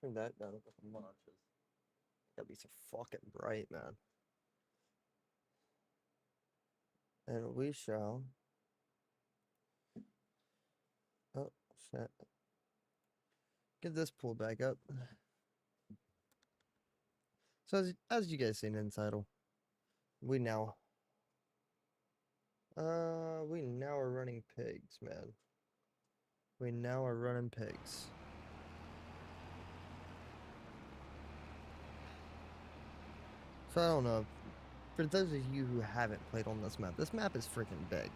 Turn that down a couple notches. Gotta be so fucking bright, man. And we shall. Oh, shit. Get this pulled back up. So, as you guys seen in the title, we now. We now are running pigs, man. We now are running pigs. So, I don't know. For those of you who haven't played on this map is freaking big.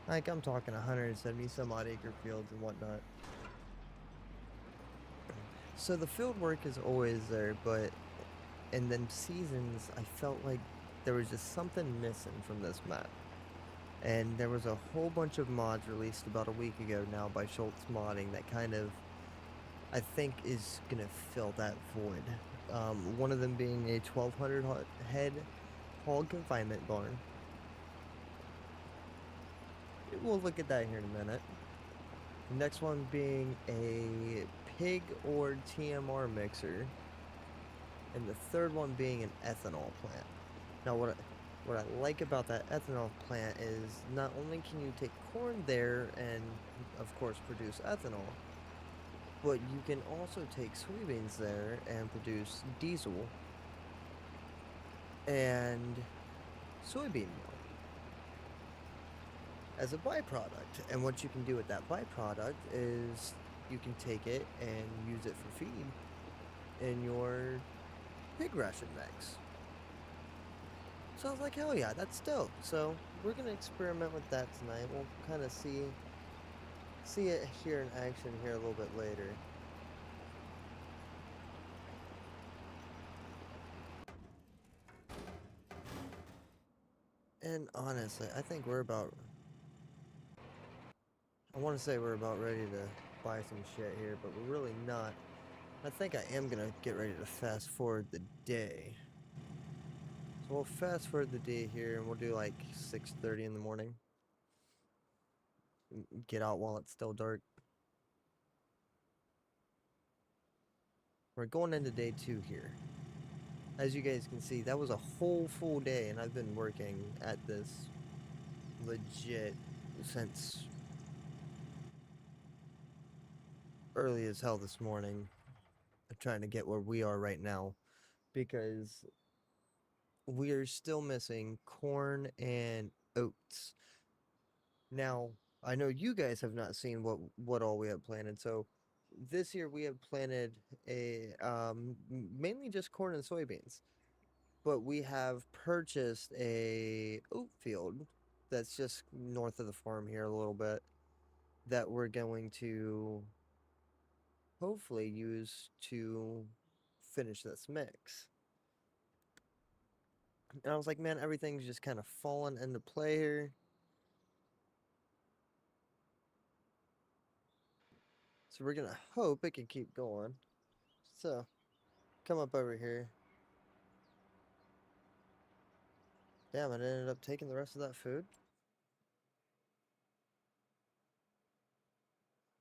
Like, I'm talking 170 some odd acre fields and whatnot. So the field work is always there, but in them seasons, I felt like there was just something missing from this map. And there was a whole bunch of mods released about a week ago now by Schultz Modding that kind of, I think, is going to fill that void. One of them being a 1200 head hog confinement barn. We'll look at that here in a minute. The next one being a pig or TMR mixer. And the third one being an ethanol plant. Now what I like about that ethanol plant is not only can you take corn there and of course produce ethanol, but you can also take soybeans there and produce diesel and soybean meal as a byproduct. And what you can do with that byproduct is you can take it and use it for feed in your pig ration mix. So I was like, hell yeah, that's dope. So we're gonna experiment with that tonight. We'll kind of see it here in action here a little bit later. And honestly, I think we're about. I want to say we're about ready to buy some shit here, but we're really not. I think I am gonna get ready to fast forward the day. So we'll fast forward the day here, and we'll do like 6:30 in the morning. Get out while it's still dark. We're going into day 2 here. As you guys can see, that was a whole full day, and I've been working at this legit since early as hell this morning, trying to get where we are right now, because we are still missing corn and oats. Now, I know you guys have not seen what all we have planted, so this year we have planted a mainly just corn and soybeans. But we have purchased a oat field that's just north of the farm here a little bit that we're going to hopefully use to finish this mix. And I was like, man, everything's just kind of falling into play here. So we're gonna hope it can keep going. So come up over here. Damn, it ended up taking the rest of that food.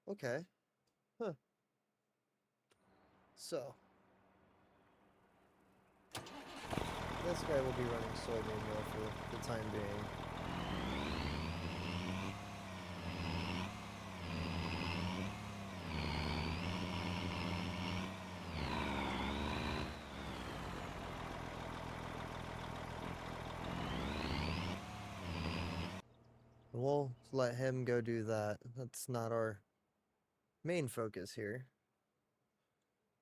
Okay. Huh. So this guy will be running soybean meal for the time being. We'll let him go do that. That's not our main focus here.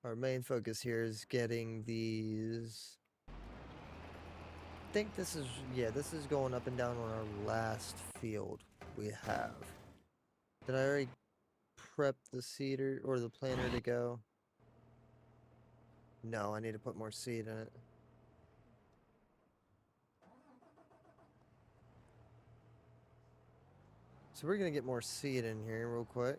Our main focus here is getting these. I think this is, yeah, this is going up and down on our last field we have. Did I already prep the seeder or the planter to go? No, I need to put more seed in it. So we're gonna get more seed in here real quick.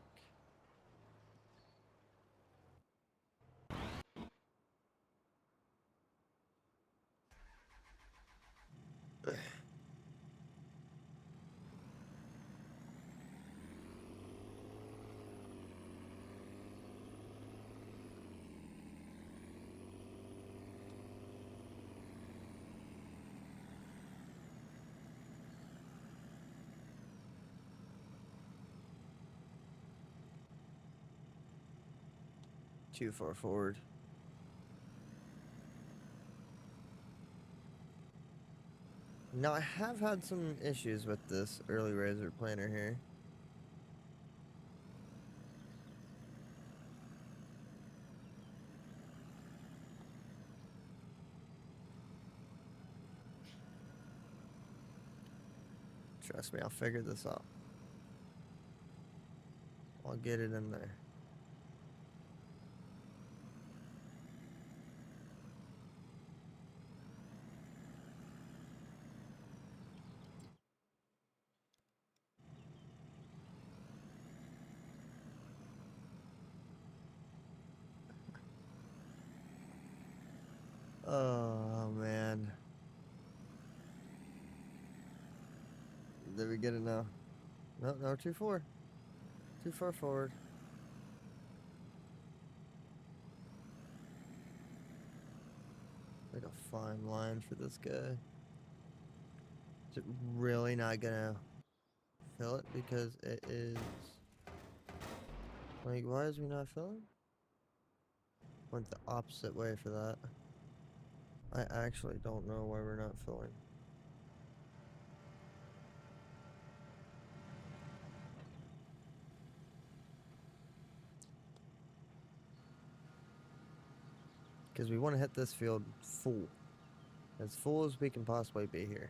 Too far forward. Now, I have had some issues with this early razor planter here. Trust me, I'll figure this out. I'll get it in there. Oh, man. Did we get it now? No, no, too far. Too far forward. Like a fine line for this guy. Is it really not gonna fill it? Because it is... Like, why is we not filling? Went the opposite way for that. I actually don't know why we're not filling. Because we want to hit this field full. As full as we can possibly be here.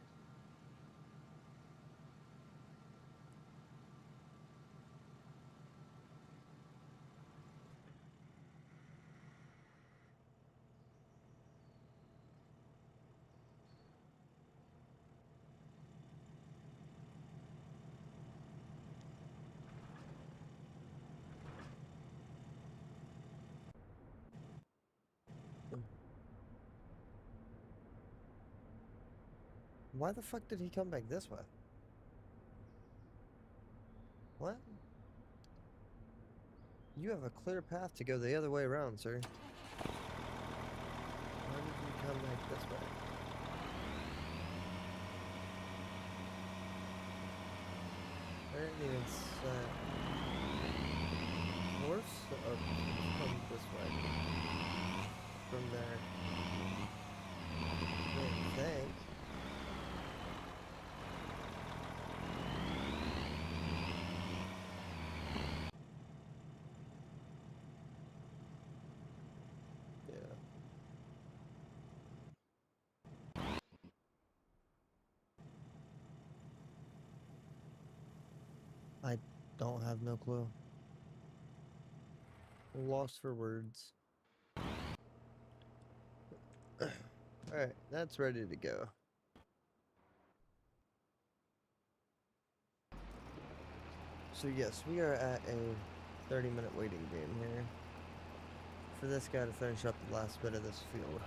Why the fuck did he come back this way? What? You have a clear path to go the other way around, sir. Why did you come back this way? I didn't even say... North or come this way? From there. I think. I don't have no clue. Lost for words. Alright, that's ready to go. So yes, we are at a 30-minute waiting game here. For this guy to finish up the last bit of this field.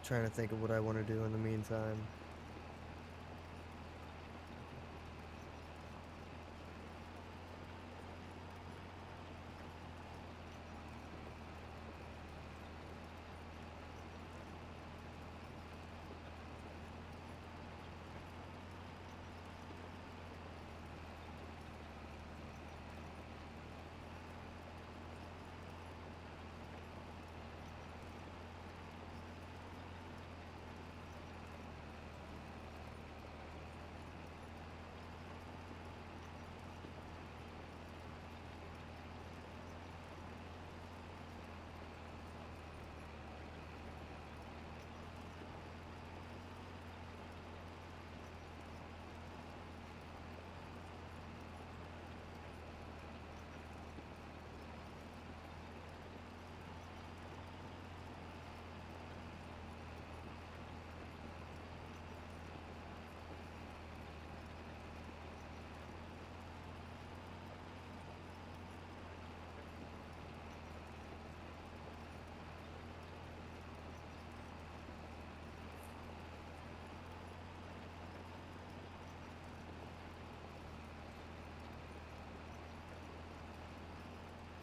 Trying to think of what I want to do in the meantime.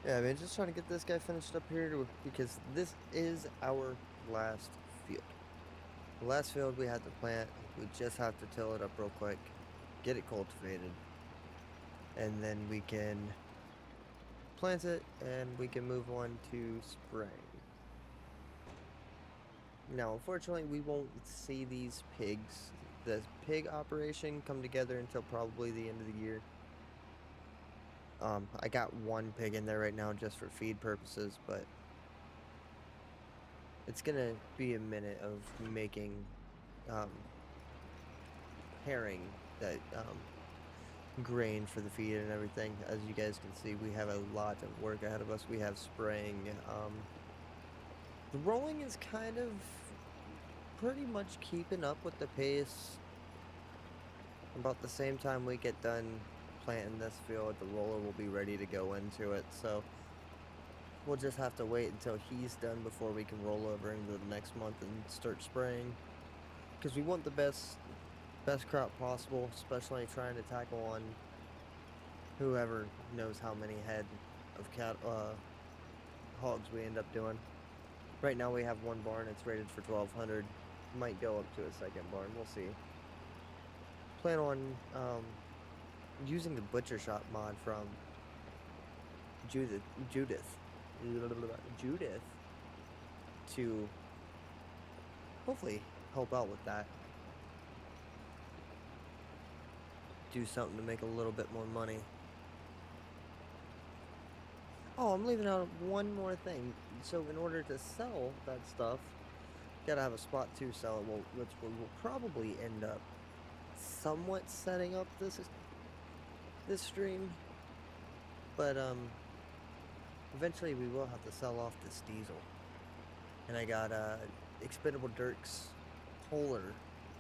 Yeah, I mean, just trying to get this guy finished up here because this is our last field. The last field we had to plant, we just have to till it up real quick, get it cultivated, and then we can plant it and we can move on to spraying. Now, unfortunately, we won't see these pigs, the pig operation, come together until probably the end of the year. I got one pig in there right now just for feed purposes, but it's gonna be a minute of making pairing that grain for the feed and everything. As you guys can see, we have a lot of work ahead of us. We have spraying. The rolling is kind of pretty much keeping up with the pace. About the same time we get done planting this field, the roller will be ready to go into it. So we'll just have to wait until he's done before we can roll over into the next month and start spraying. Because we want the best crop possible, especially trying to tackle on whoever knows how many head of hogs we end up doing. Right now we have one barn, it's rated for 1,200. Might go up to a second barn, we'll see. Plan on using the butcher shop mod from Judith to hopefully help out with that. Do something to make a little bit more money. Oh, I'm leaving out one more thing. So in order to sell that stuff, gotta have a spot to sell it, which we'll probably end up somewhat setting up this stream. But eventually we will have to sell off this diesel. And I got Expendable Dirk's Polar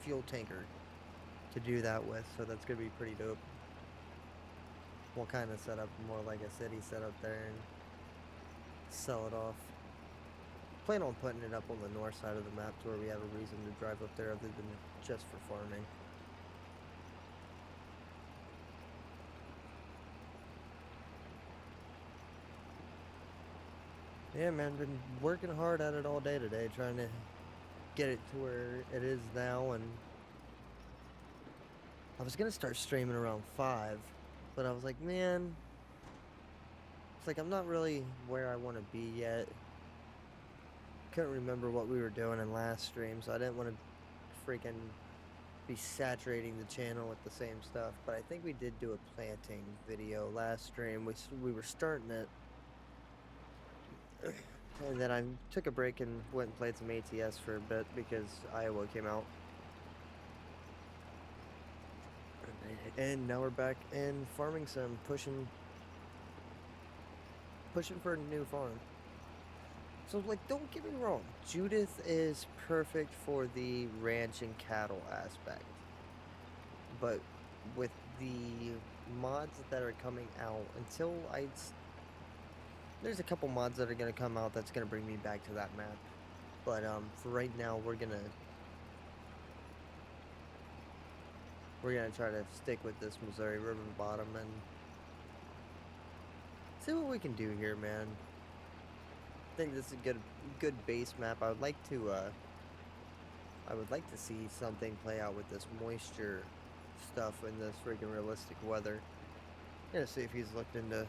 fuel tanker to do that with, so that's gonna be pretty dope. We'll kind of set up more like a city setup there and sell it off. Plan on putting it up on the north side of the map to where we have a reason to drive up there other than just for farming. Yeah, man, been working hard at it all day today, trying to get it to where it is now, and I was gonna start streaming around 5, but I was like, man, it's like I'm not really where I want to be yet. Couldn't remember what we were doing in last stream, so I didn't want to freaking be saturating the channel with the same stuff. But I think we did do a planting video last stream. We were starting it, and then I took a break and went and played some ATS for a bit because Iowa came out. And now we're back in farming sim, pushing for a new farm. So, like, don't get me wrong, Judith is perfect for the ranch and cattle aspect. But with the mods that are coming out, there's a couple mods that are going to come out that's going to bring me back to that map. But for right now, we're gonna try to stick with this Missouri River bottom and see what we can do here, man. I think this is a good base map. I would like to see something play out with this moisture stuff in this freaking realistic weather. I'm gonna see if he's looked into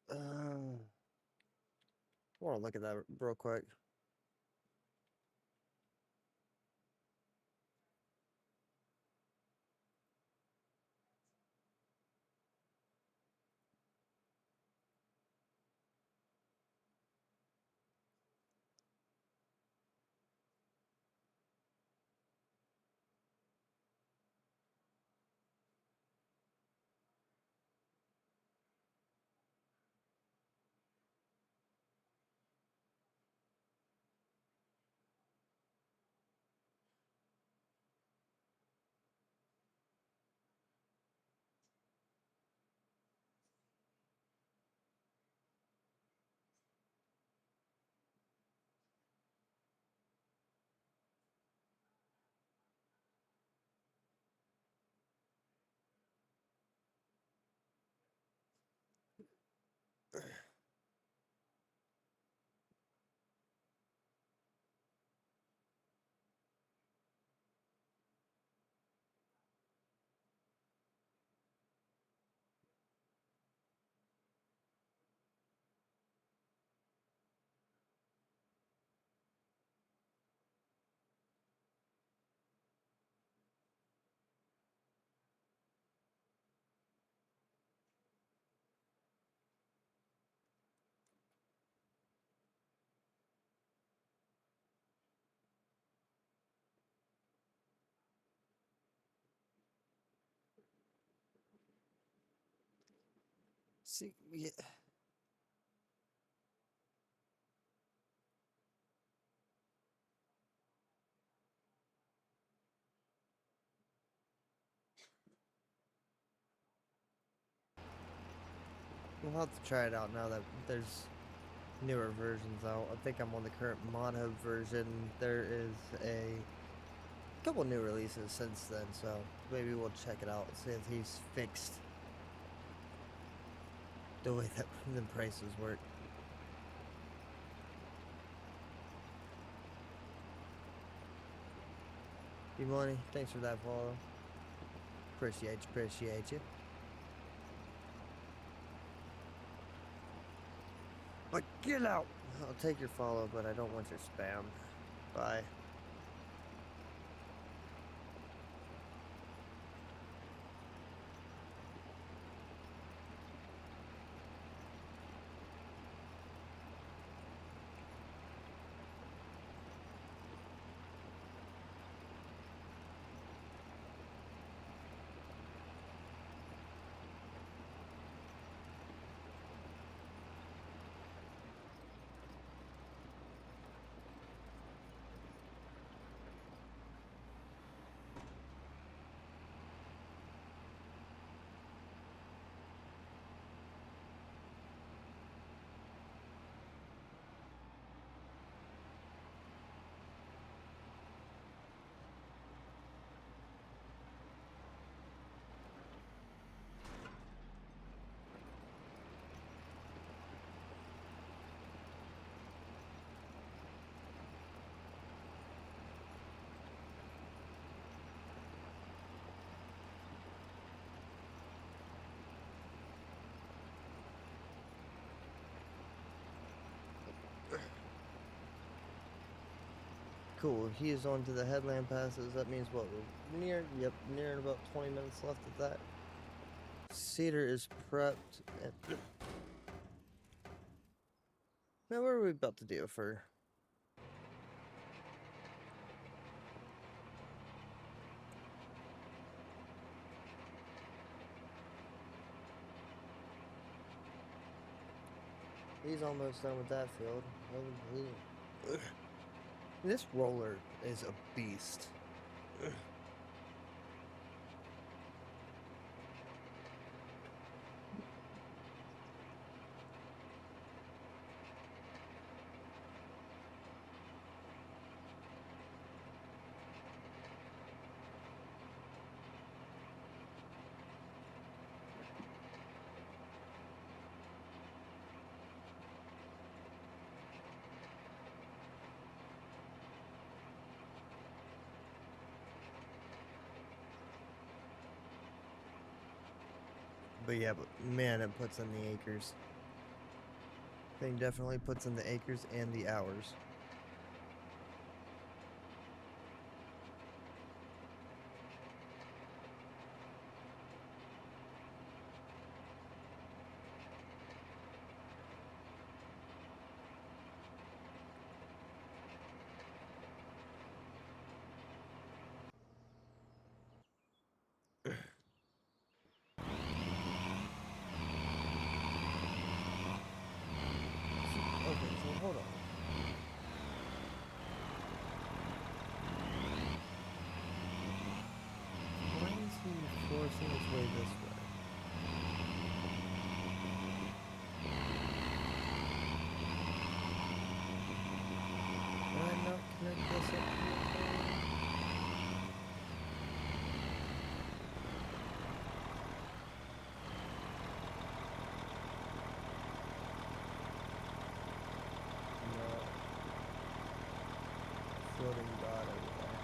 I want to look at that real quick. See, yeah. We'll have to try it out now that there's newer versions out. I think I'm on the current mono version. There is a couple new releases since then, so maybe we'll check it out, see if he's fixed the way that the prices work. E-Money, thanks for that follow. Appreciate you. But get out! I'll take your follow, but I don't want your spam. Bye. Cool, he is on to the headland passes. That means what? We're nearing about 20 minutes left of that. Cedar is prepped. Now, what are we about to do for? He's almost done with that field. This roller is a beast. But yeah, but man, it puts in the acres. Thing definitely puts in the acres and the hours. Okay, so hold on. Why is he forcing his way this way? Can I not connect this up here? No. Floating dot over there.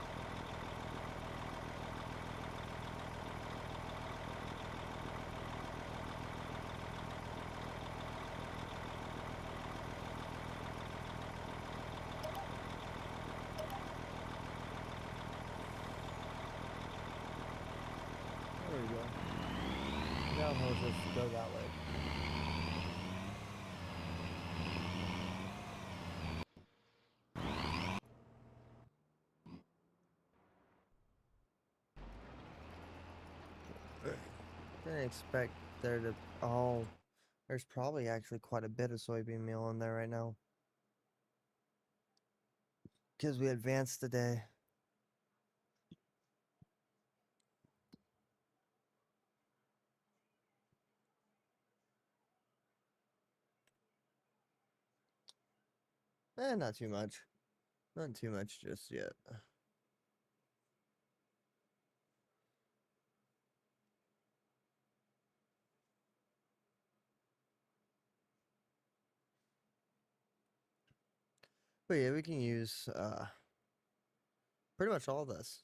There we go. Now he'll just go that way. Didn't expect there to. Oh, There's probably actually quite a bit of soybean meal in there right now. Because we advanced today. Not too much. Not too much just yet. But yeah, we can use pretty much all this.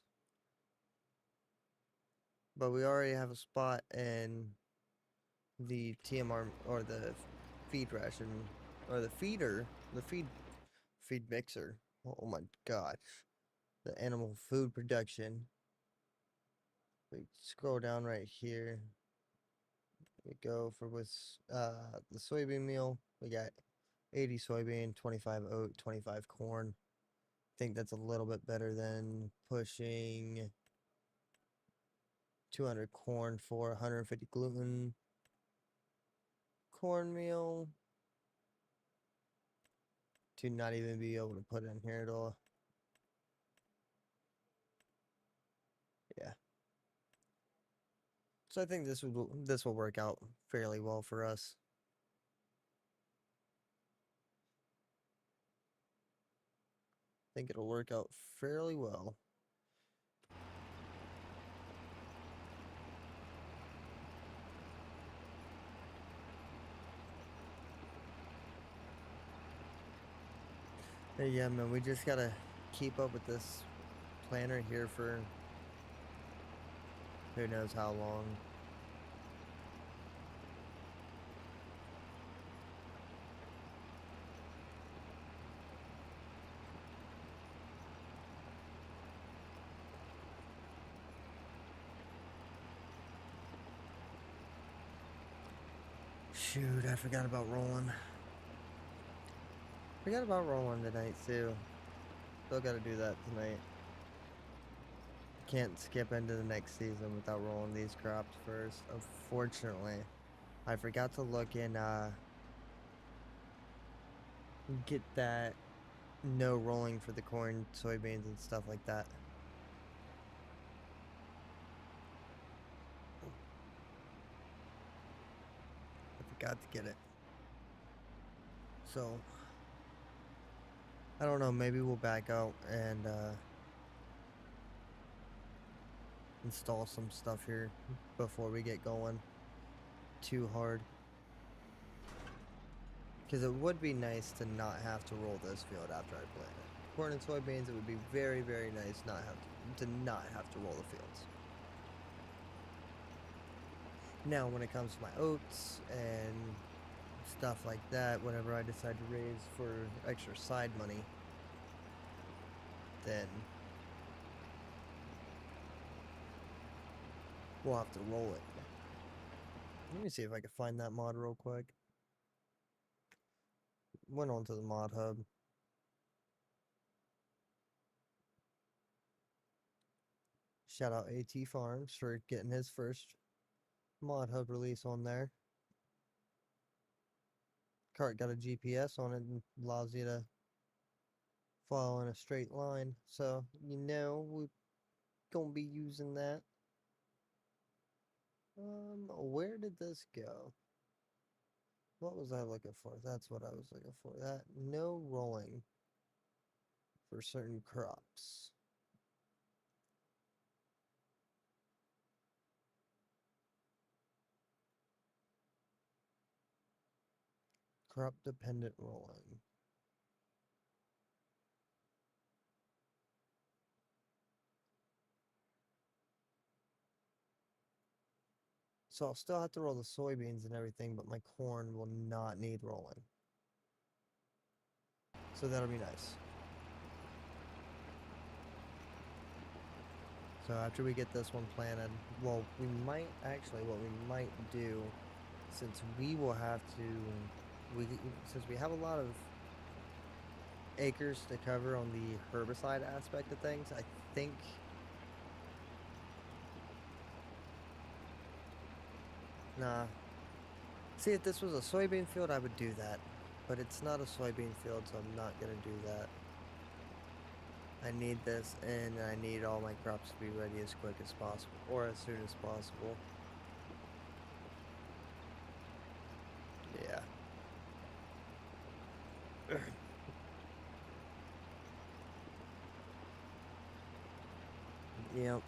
But we already have a spot in the TMR or the feed ration or the feeder, the feed mixer. Oh my gosh. The animal food production. We scroll down right here. We go for with the soybean meal. We got 80 soybean, 25 oat, 25 corn. I think that's a little bit better than pushing 200 corn for 150 gluten. Cornmeal to not even be able to put in here at all. Yeah. So I think this will work out fairly well for us. I think it'll work out fairly well. Yeah, man, we just gotta keep up with this planner here for who knows how long. Shoot, I forgot about rolling. Forgot about rolling tonight too. Still gotta do that tonight. Can't skip into the next season without rolling these crops first. Unfortunately, I forgot to look in get that no rolling for the corn, soybeans, and stuff like that. I forgot to get it. So I don't know, maybe we'll back out and install some stuff here before we get going too hard. Because it would be nice to not have to roll this field after I plant it. Corn and soybeans, it would be very, very nice not not have to roll the fields. Now, when it comes to my oats and stuff like that, whenever I decide to raise for extra side money, then we'll have to roll it. Let me see if I can find that mod real quick. Went on to the mod hub. Shout out AT Farms for getting his first mod hub release on there. Cart got a GPS on it and allows you to follow in a straight line. So, you know, we're gonna be using that. Where did this go? What was I looking for? That's what I was looking for. That no rolling for certain crops. Crop dependent rolling. So I'll still have to roll the soybeans and everything, but my corn will not need rolling. So that'll be nice. So after we get this one planted, well, we might actually, what we might do, since we will have to, since we have a lot of acres to cover on the herbicide aspect of things, I think nah, See, if this was a soybean field, I would do that. But it's not a soybean field, so I'm not going to do that. I need this, and I need all my crops to be ready as quick as possible, or as soon as possible. Yeah. Yep.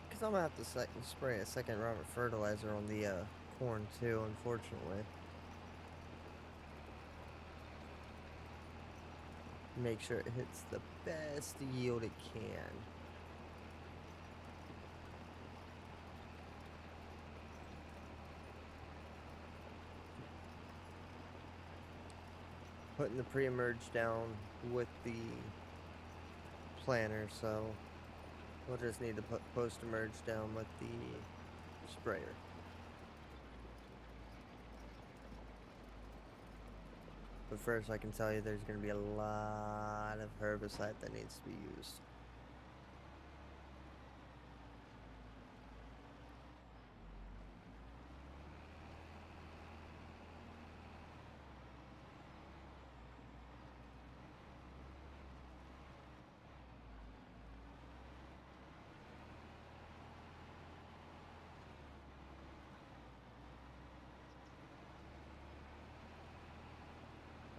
Because I'm going to have to spray a second round of fertilizer on the corn, too, unfortunately. Make sure it hits the best yield it can. Putting the pre-emerge down with the planter, so we'll just need to put post-emerge down with the sprayer. But first, I can tell you there's going to be a lot of herbicide that needs to be used.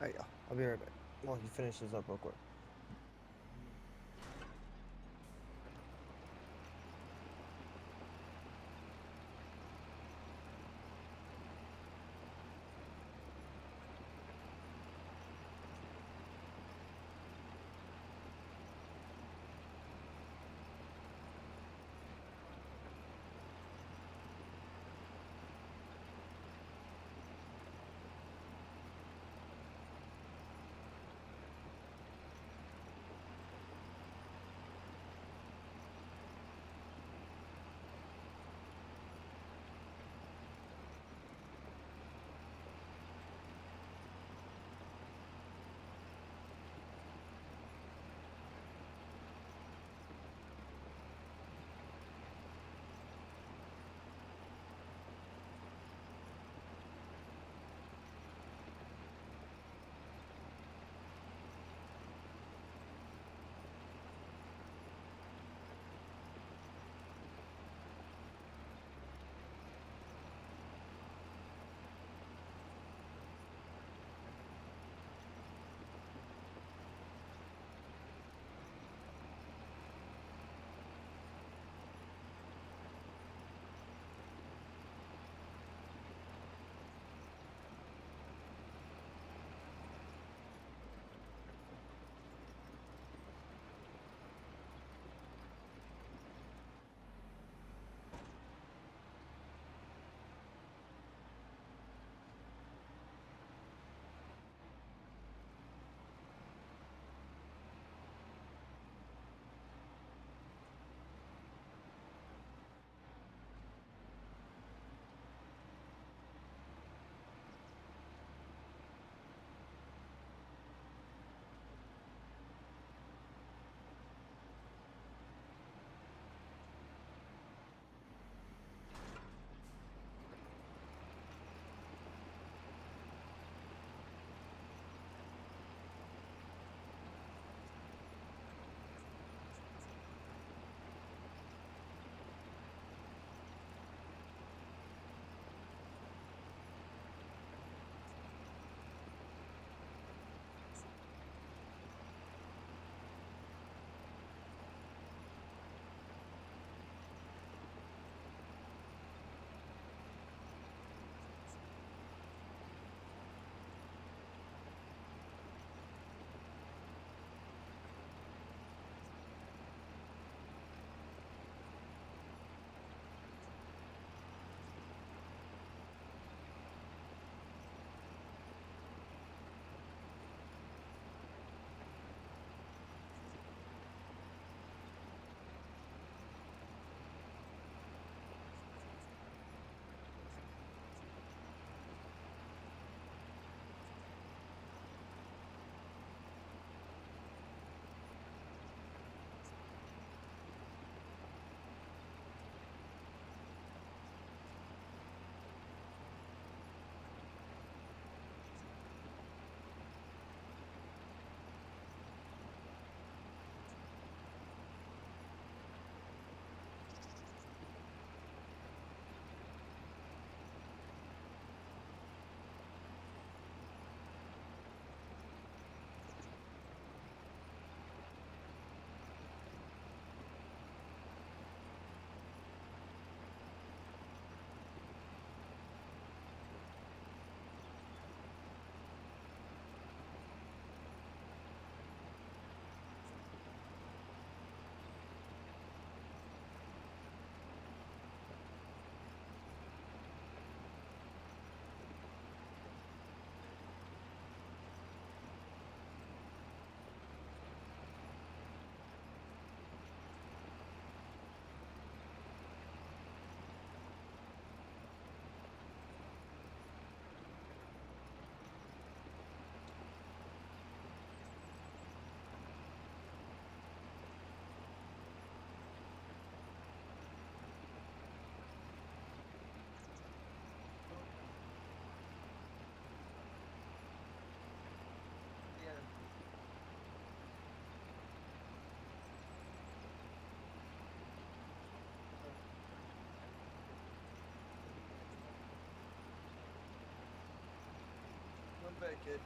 Alright, I'll be right back. While he finishes up real quick. good.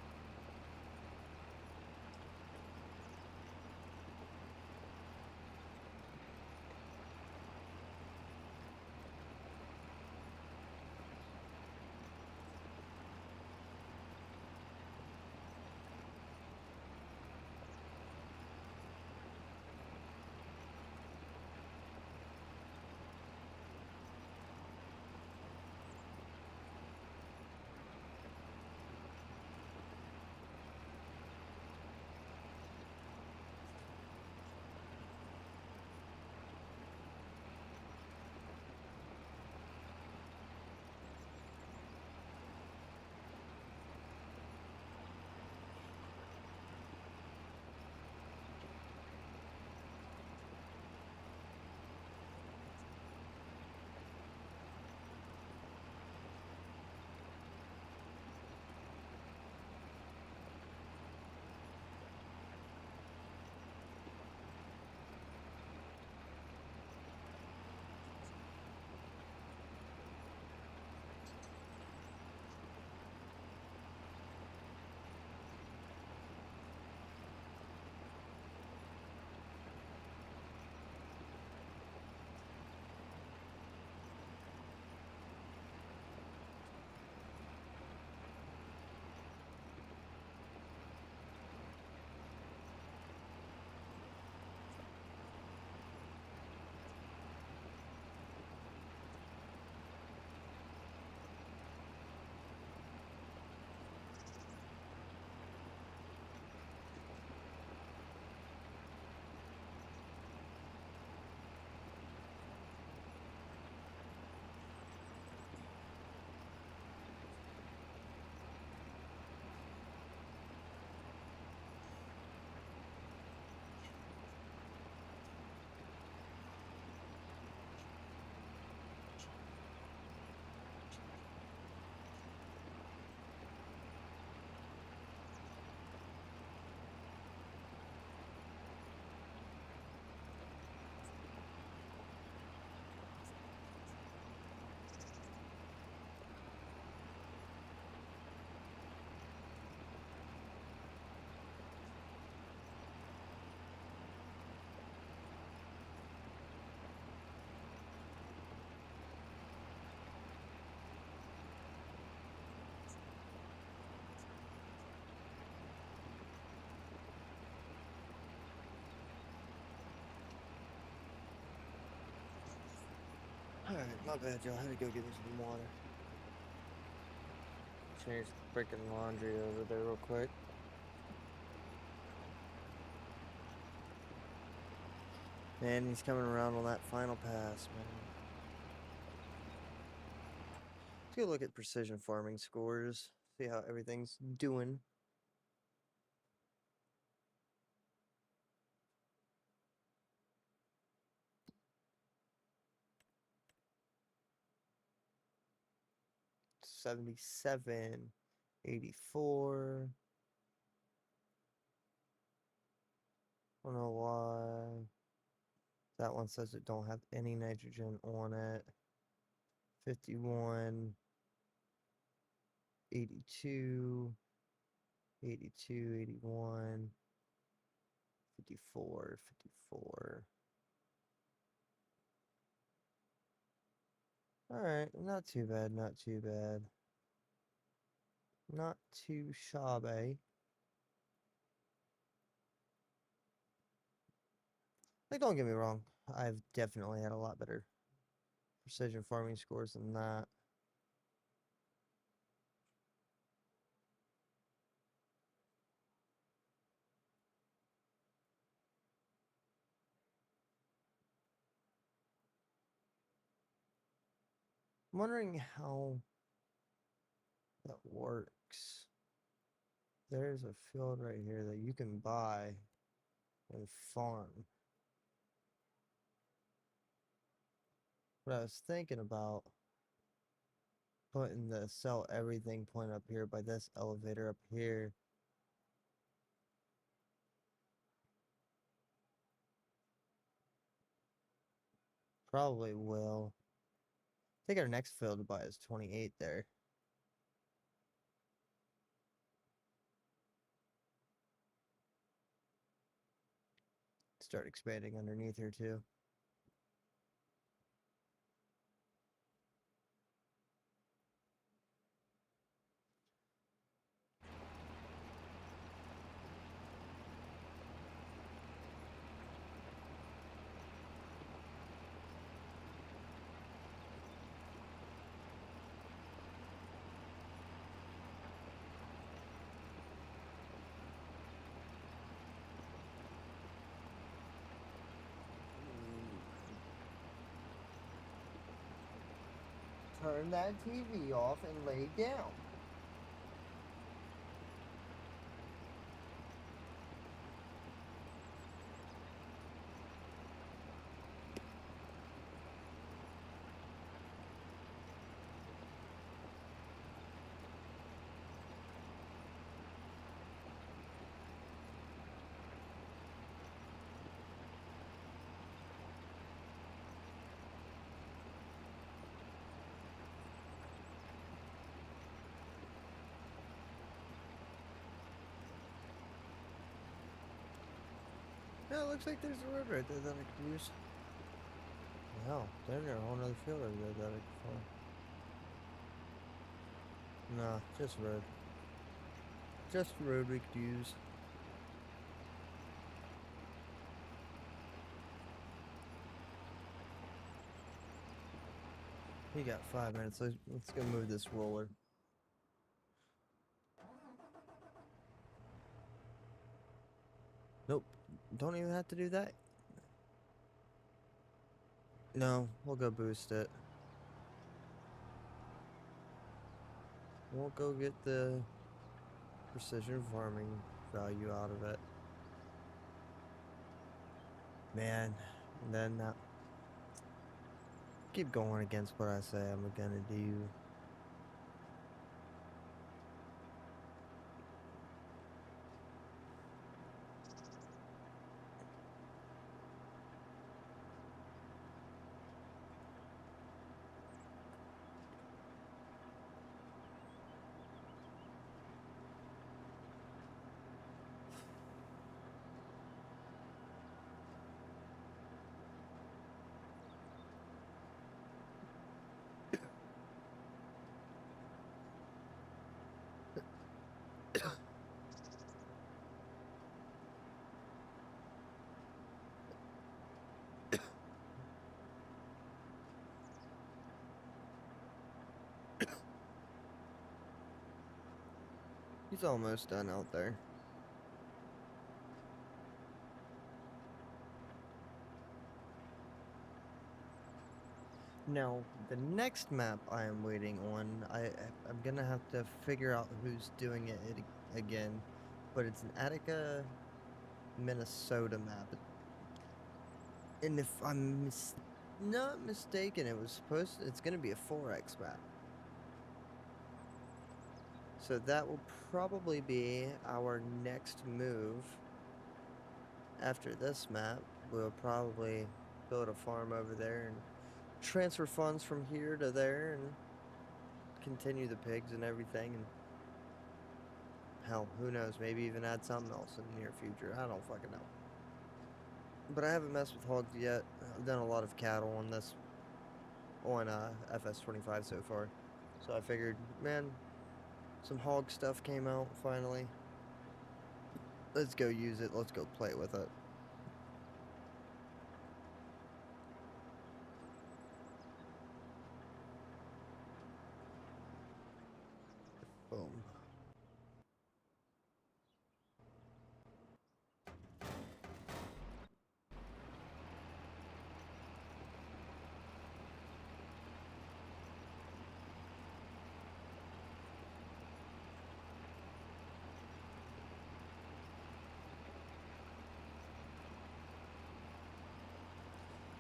Alright, my bad, y'all. I had to go get me some water. Change the freaking laundry over there real quick. Man, he's coming around on that final pass, man. Let's go look at precision farming scores. See how everything's doing. $77, $84. I don't know why. That one says it don't have any nitrogen on it. 51, 82, 82, 81, 54, 54. Alright, not too bad, not too bad. Not too shabby. Like, don't get me wrong, I've definitely had a lot better precision farming scores than that. I'm wondering how that works. There's a field right here that you can buy and farm. What I was thinking about putting the sell everything point up here by this elevator up here. Probably will. I think our next field to buy is 28 there. start expanding underneath here too. Turn that TV off and lay down. Yeah, it looks like there's a road right there that I could use. No, there's a whole nother field over there that I could follow. Nah, just road. Just road we could use. We got 5 minutes. Let's go move this roller. Nope. Don't even have to do that. No, we'll go boost it. We'll go get the precision farming value out of it. Man, and then keep going against what I say I'm gonna do. He's almost done out there. Now, the next map I am waiting on, I'm gonna have to figure out who's doing it again, but it's an Attica, Minnesota map. And if I'm not mistaken, it's gonna be a 4x map. So that will probably be our next move. After this map, we'll probably build a farm over there and transfer funds from here to there and continue the pigs and everything. And hell, who knows, maybe even add something else in the near future. I don't fucking know. But I haven't messed with hogs yet. I've done a lot of cattle on this, on FS25 so far. So I figured, man, some hog stuff came out finally. Let's go use it. Let's go play with it. Boom.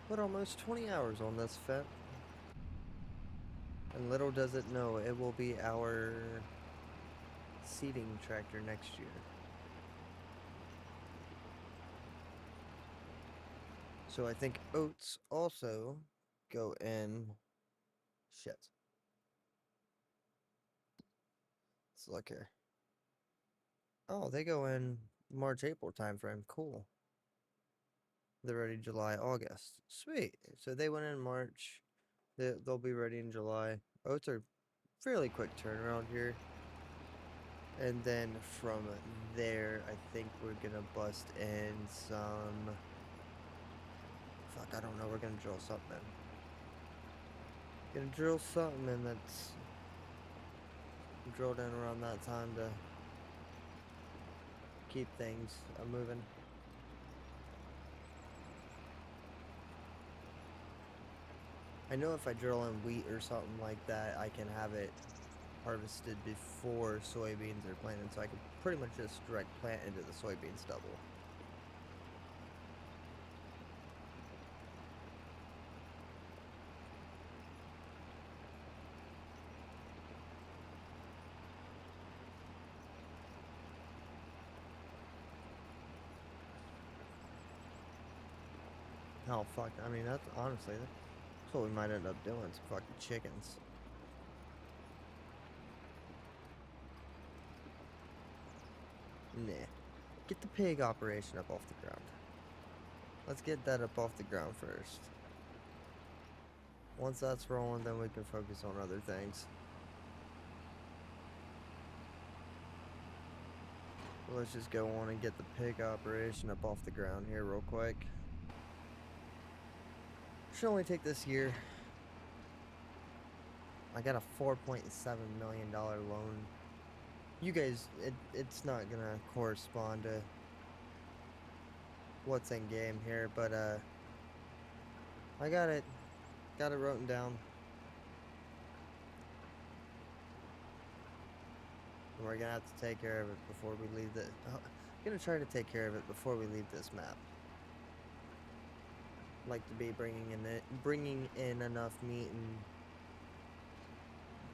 Put almost 20 hours on this fet. And little does it know, it will be our seeding tractor next year. So I think oats also go in. Shit. Let's look here. Oh, they go in March, April timeframe. Cool. They're ready July, August. Sweet. So they went in March. They'll be ready in July. Oats are fairly quick turnaround here. And then from there, I think we're gonna bust in some. Fuck, I don't know. We're gonna drill something in. Gonna drill something in that's drilled in around that time to keep things moving. I know if I drill in wheat or something like that, I can have it harvested before soybeans are planted, so I can pretty much just direct plant into the soybean stubble. Oh fuck! I mean, that's honestly that's what we might end up doing. Some fucking chickens. Nah. Get the pig operation up off the ground. Let's get that up off the ground first. Once that's rolling, then we can focus on other things. Let's just go on and get the pig operation up off the ground here real quick. Should only take this year. I got a $4.7 million loan. You guys, it's not gonna correspond to what's in game here, but I got it written down. And we're gonna have to take care of it before we leave the. I'm gonna try to take care of it before we leave this map. Like to be bringing in enough meat and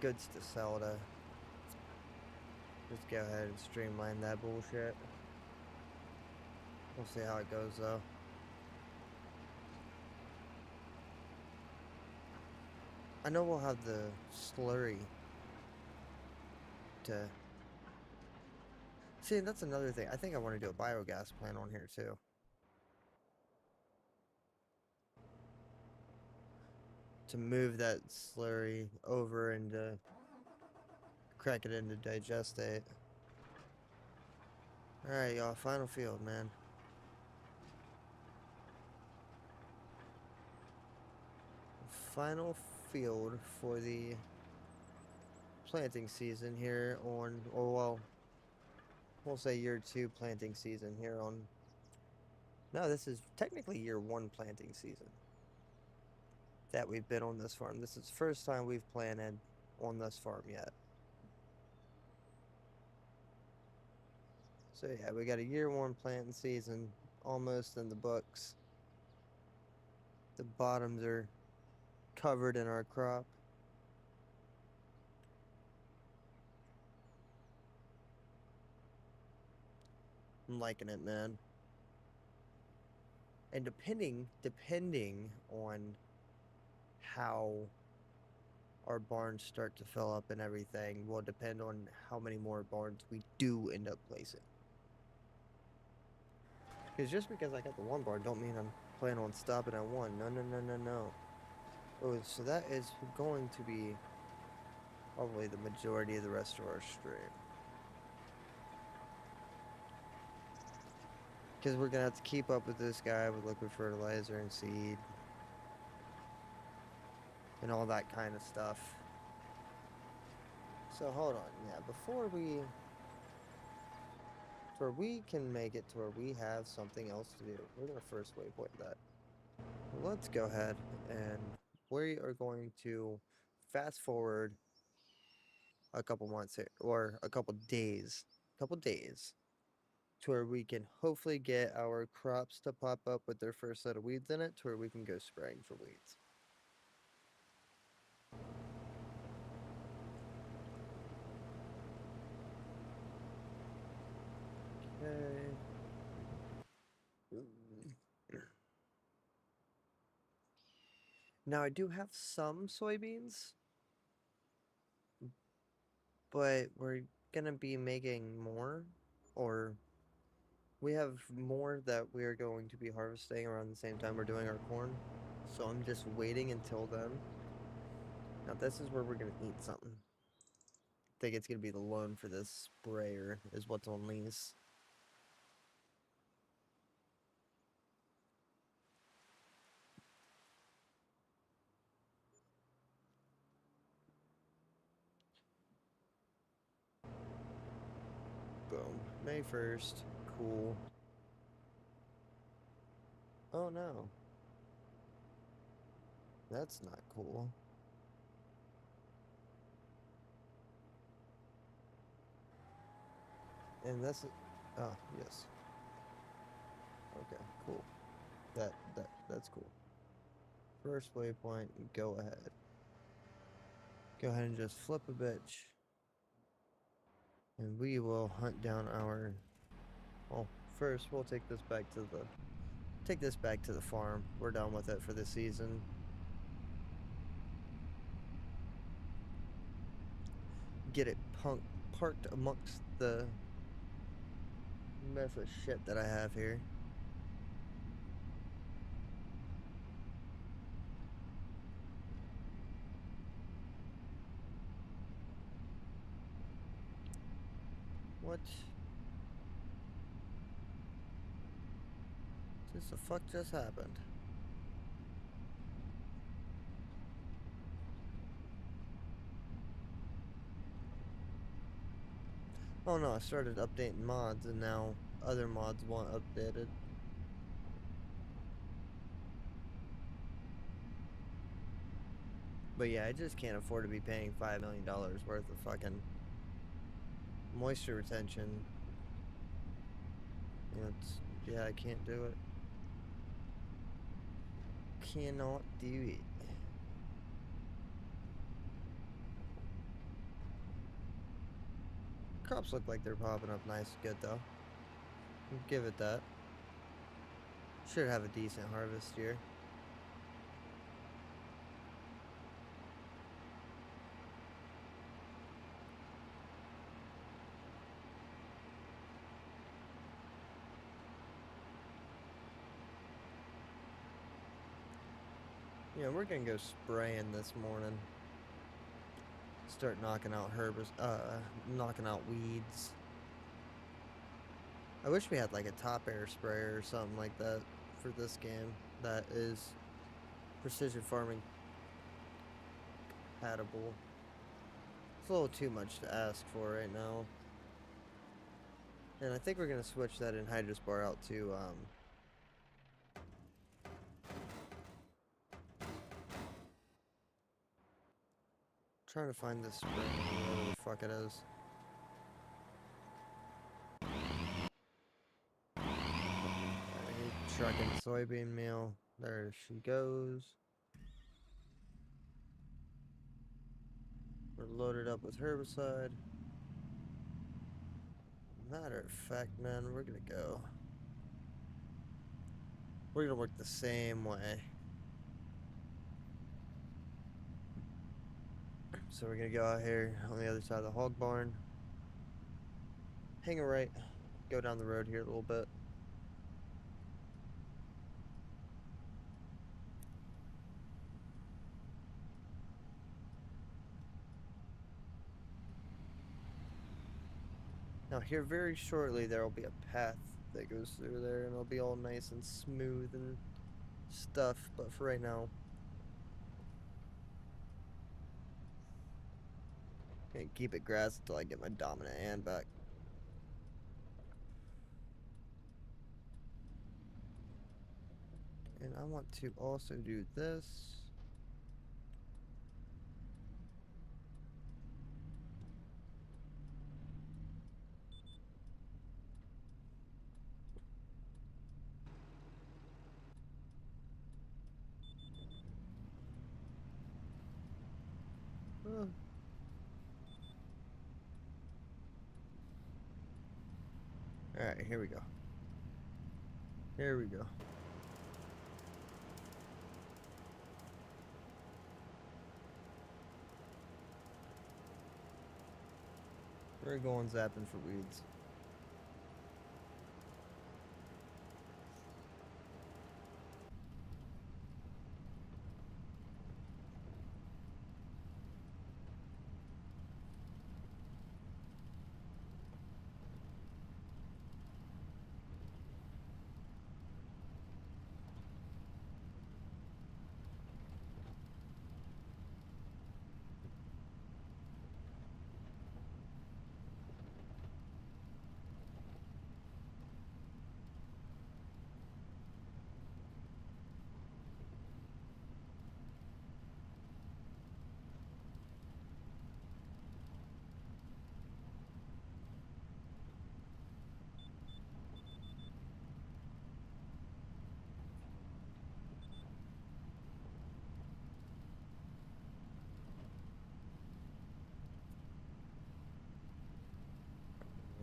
goods to sell to just go ahead and streamline that bullshit. We'll see how it goes though. I know we'll have the slurry to see. That's another thing. I think I want to do a biogas plant on here too. To move that slurry over and crack it into digestate. Alright, y'all, final field, man. Final field for the planting season here on, or well, we'll say year 2 planting season here on. No, this is technically year 1 planting season that we've been on this farm. This is the first time we've planted on this farm yet. So yeah, we got a year 1 planting season almost in the books. The bottoms are covered in our crop. I'm liking it, man. And depending on how our barns start to fill up and everything will depend on how many more barns we do end up placing. Because just because I got the 1 barn don't mean I'm planning on stopping at 1. No. Oh, so that is going to be probably the majority of the rest of our stream. Because we're going to have to keep up with this guy with liquid fertilizer and seed. And all that kind of stuff. So hold on, yeah, before we can make it to where we have something else to do, we're going to first waypoint that. Let's go ahead and we are going to fast forward a couple months here, or a couple days to where we can hopefully get our crops to pop up with their first set of weeds in it to where we can go spraying for weeds. Okay. Now I do have some soybeans, but we're gonna be making more, or We have more that we are going to be harvesting around the same time we're doing our corn. So I'm just waiting until then. Now this is where we're going to eat something. I think it's going to be the loan for this sprayer is what's on these. Boom. May 1st. Cool. Oh no. That's not cool. And that's... Oh, yes. Okay, cool. That's cool. First waypoint, go ahead. Go ahead and just flip a bitch. And we will hunt down our... Well, first we'll take this back to the farm. We're done with it for the season. Get it parked amongst the mess of shit that I have here. What? Just the fuck just happened? Oh no, I started updating mods and now other mods want updated. But yeah, I just can't afford to be paying $5 million worth of fucking moisture retention. Yeah, I can't do it. Cannot do it. Crops look like they're popping up nice, good though. Give it that. Should have a decent harvest here. Yeah, we're gonna go spraying this morning. Start knocking out knocking out weeds. I wish we had like a top air sprayer or something like that for this game that is precision farming compatible. It's a little too much to ask for right now. And I think we're gonna switch that anhydrous bar out to trying to find this spray, whatever the fuck it is. Trucking soybean meal. There she goes. We're loaded up with herbicide. Matter of fact, man, we're gonna go. We're gonna work the same way. So we're gonna go out here on the other side of the hog barn. Hang a right. Go down the road here a little bit. Now here very shortly there will be a path that goes through there and it'll be all nice and smooth and stuff, but for right now I'm gonna keep it grass until I get my dominant hand back. And I want to also do this. Alright, here we go. Here we go. We're going zapping for weeds.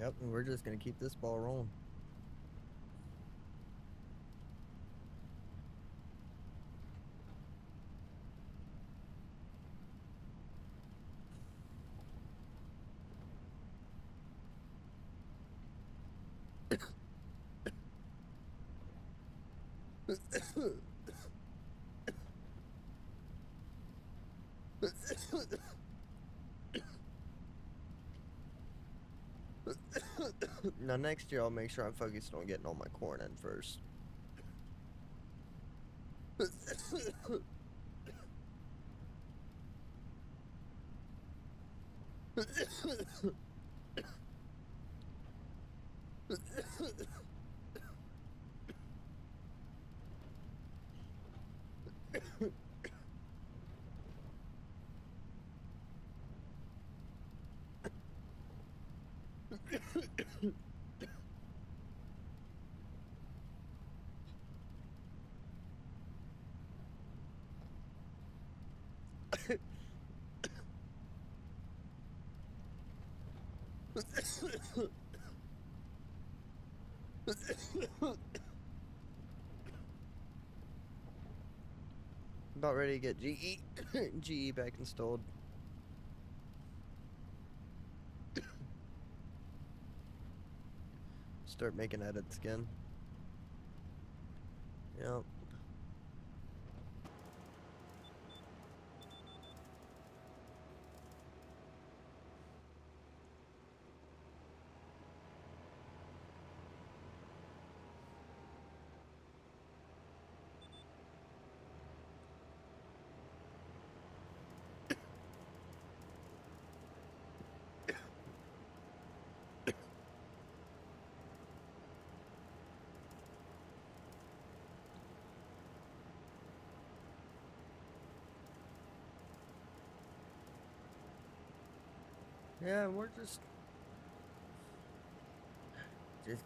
Yep, and we're just gonna keep this ball rolling. Now next year I'll make sure I'm focused on getting all my corn in first. About ready to get GE back installed. Start making edits again. Yep. Yeah, we're just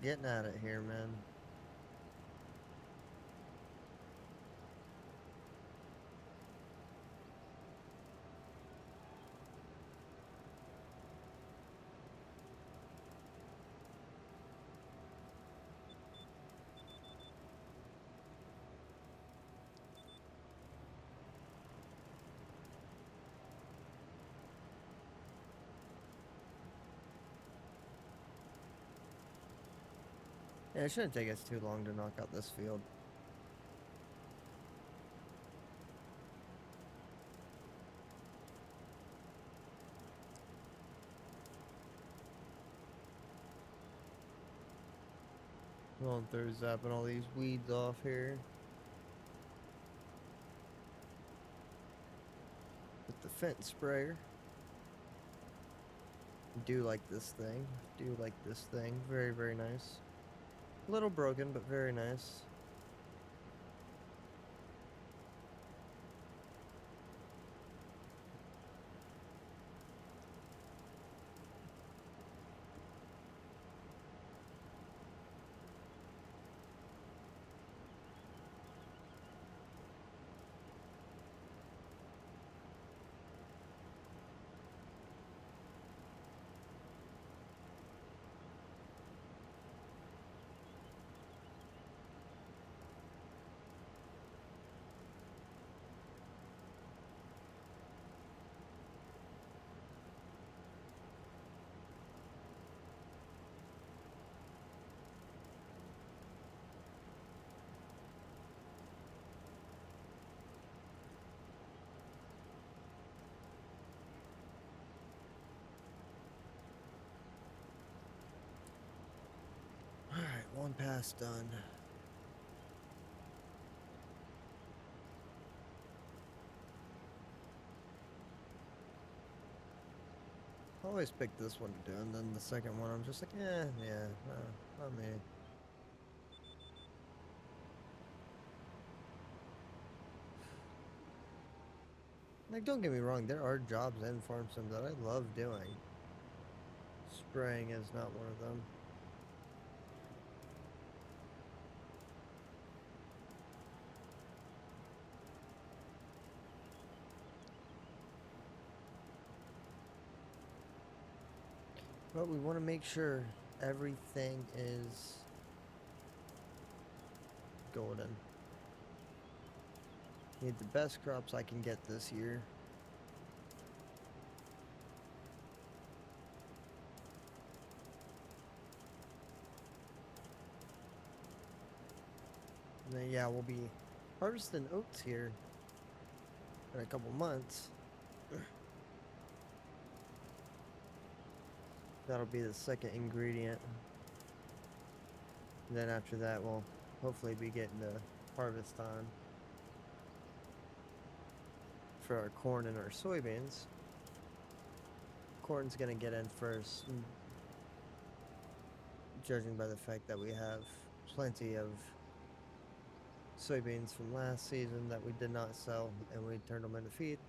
getting at it here, man. Yeah, it shouldn't take us too long to knock out this field. Going through zapping all these weeds off here. With the fence sprayer. Do like this thing. Do like this thing. Very, very nice. A little broken, but very nice. Alright, one pass done. I always pick this one to do, and then the second one I'm just like, not me. Like, don't get me wrong, there are jobs in Farm Sim that I love doing. Spraying is not one of them. But we want to make sure Everything is golden. Need the best crops I can get this year. And then, yeah, we'll be harvesting oats here in a couple months. That'll be the second ingredient. And then after that, we'll hopefully be getting to harvest time for our corn and our soybeans. Corn's gonna get in first, judging by the fact that we have plenty of soybeans from last season that we did not sell and we turned them into feed.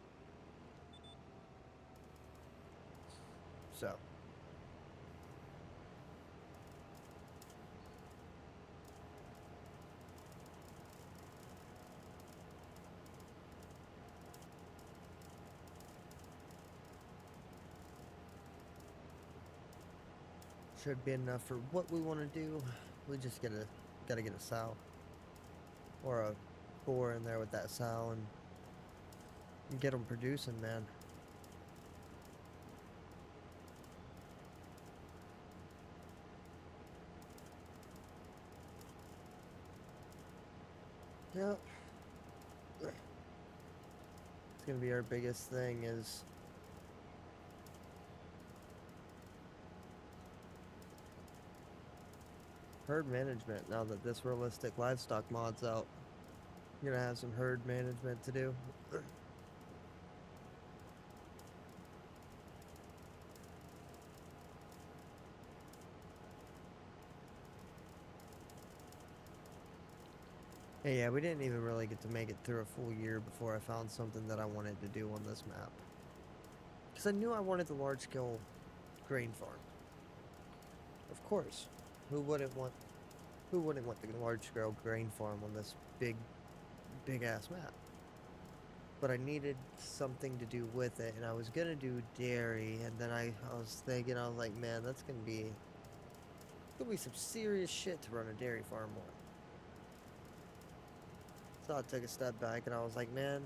So should be enough for what we want to do. We just gotta get a sow or a boar in there with that sow and get them producing, man. Yep. It's gonna be our biggest thing is herd management. Now that this realistic livestock mod's out, I'm gonna have some herd management to do. Hey, yeah, we didn't even really get to make it through a full year before I found something that I wanted to do on this map. Because I knew I wanted the large-scale grain farm. Of course. Who wouldn't want the large-scale grain farm on this big ass map? But I needed something to do with it, and I was gonna do dairy, and then I was thinking, I was like, man, that's gonna be some serious shit to run a dairy farm on. So I took a step back and I was like, man,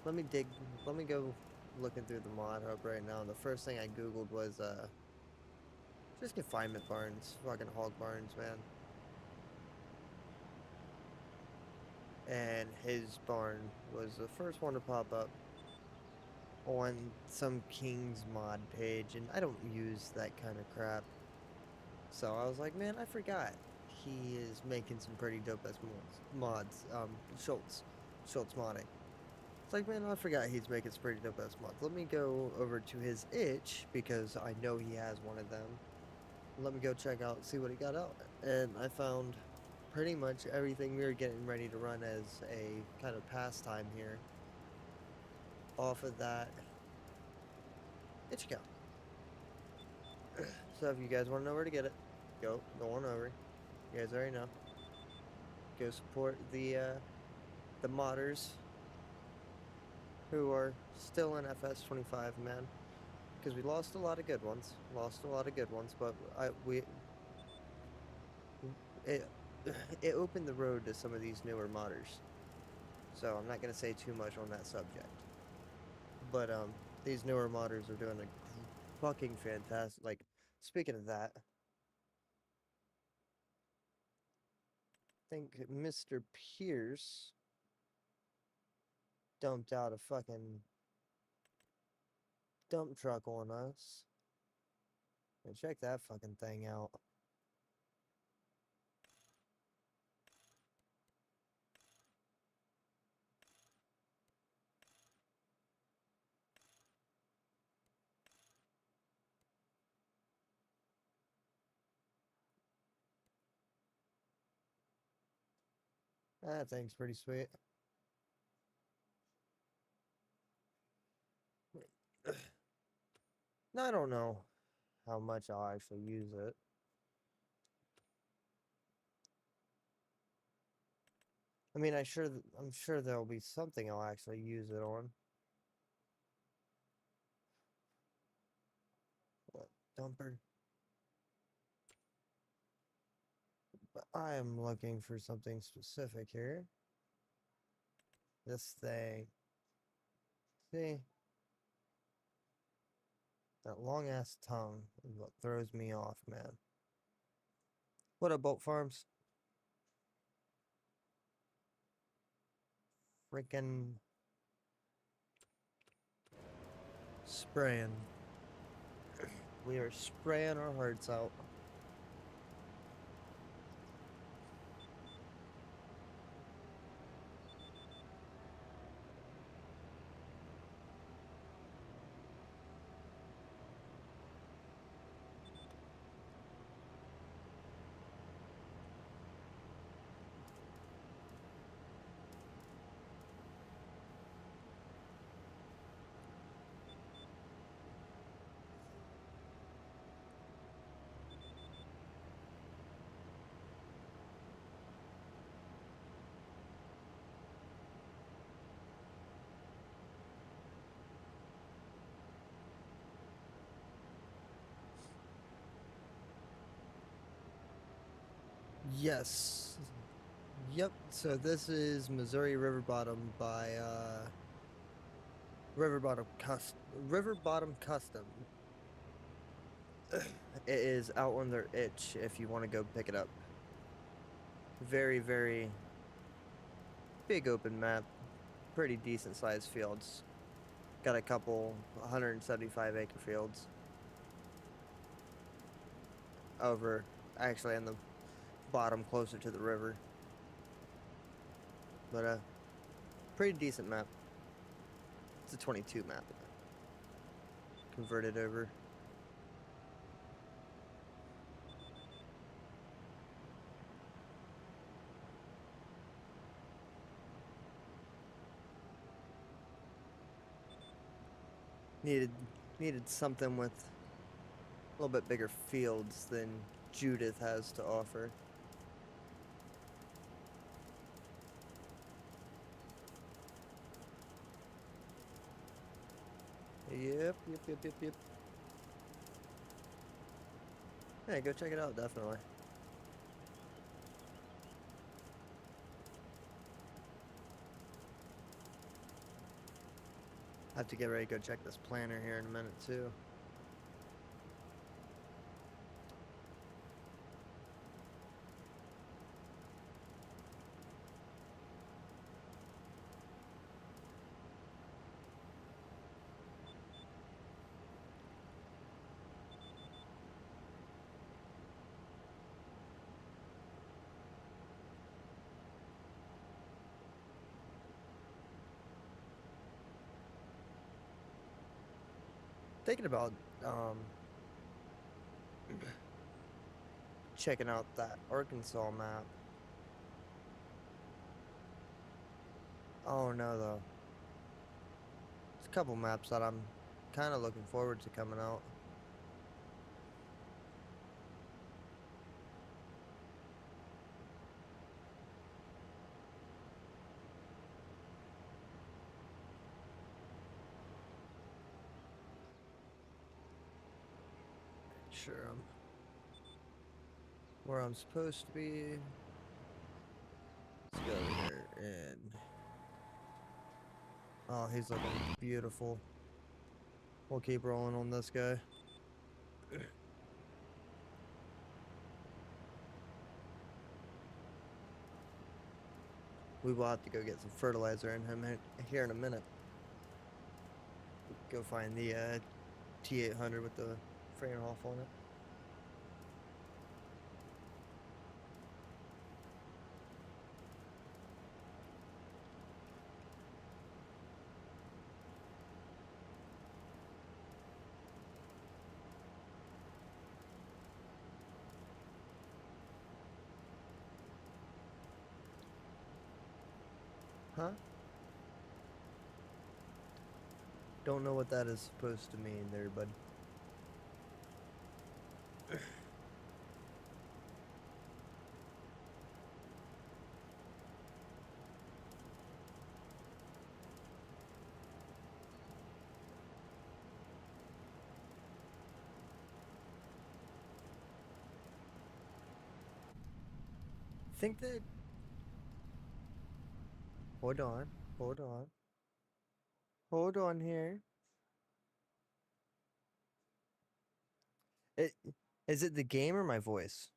let me go looking through the mod hub right now. And the first thing I googled was just confinement barns, fucking hog barns, man. And his barn was the first one to pop up on some King's mod page, and I don't use that kind of crap. So I was like, man, I forgot he is making some pretty dope ass mods. Schultz modding. It's like, man, I forgot he's making some pretty dope ass mods. Let me go over to his itch because I know he has one of them. Let me go check out, see what he got out. And I found pretty much everything we were getting ready to run as a kind of pastime here off of that itch account. So if you guys want to know where to get it, go on over. You guys already know. Go support the modders who are still in FS25, man. Because we lost a lot of good ones. But it it opened the road to some of these newer modders. So I'm not gonna say too much on that subject. But these newer modders are doing a fucking fantastic. Like, speaking of that, I think Mr. Pierce dumped out a fucking dump truck on us. And check that fucking thing out. That thing's pretty sweet. Now, I don't know how much I'll actually use it. I mean, I'm sure there'll be something I'll actually use it on. What, dumper? But I am looking for something specific here. This thing. See? That long ass tongue is what throws me off, man. What up, Bolt Farms? Freaking spraying. We are spraying our hearts out. Yes. Yep. So this is Missouri River Bottom by River Bottom Custom. It is out on their itch if you want to go pick it up. Very, very big open map. Pretty decent sized fields. Got a couple 175 acre fields. Over actually in the bottom closer to the river. But pretty decent map. It's a 22 map. Converted over. Needed something with a little bit bigger fields than Judith has to offer. Yep. Hey, go check it out, definitely. I have to get ready to go check this planner here in a minute, too. Thinking about checking out that Arkansas map. Oh no, though. There's a couple maps that I'm kind of looking forward to coming out. Sure, I'm where I'm supposed to be. Let's go over here and oh, he's looking beautiful. We'll keep rolling on this guy. We will have to go get some fertilizer in him here in a minute. Go find the T800 with the Frauenhof on it. Huh? Don't know what that is supposed to mean there, bud. think that. Hold on. Hold on. Hold on here. It, is it the game or my voice?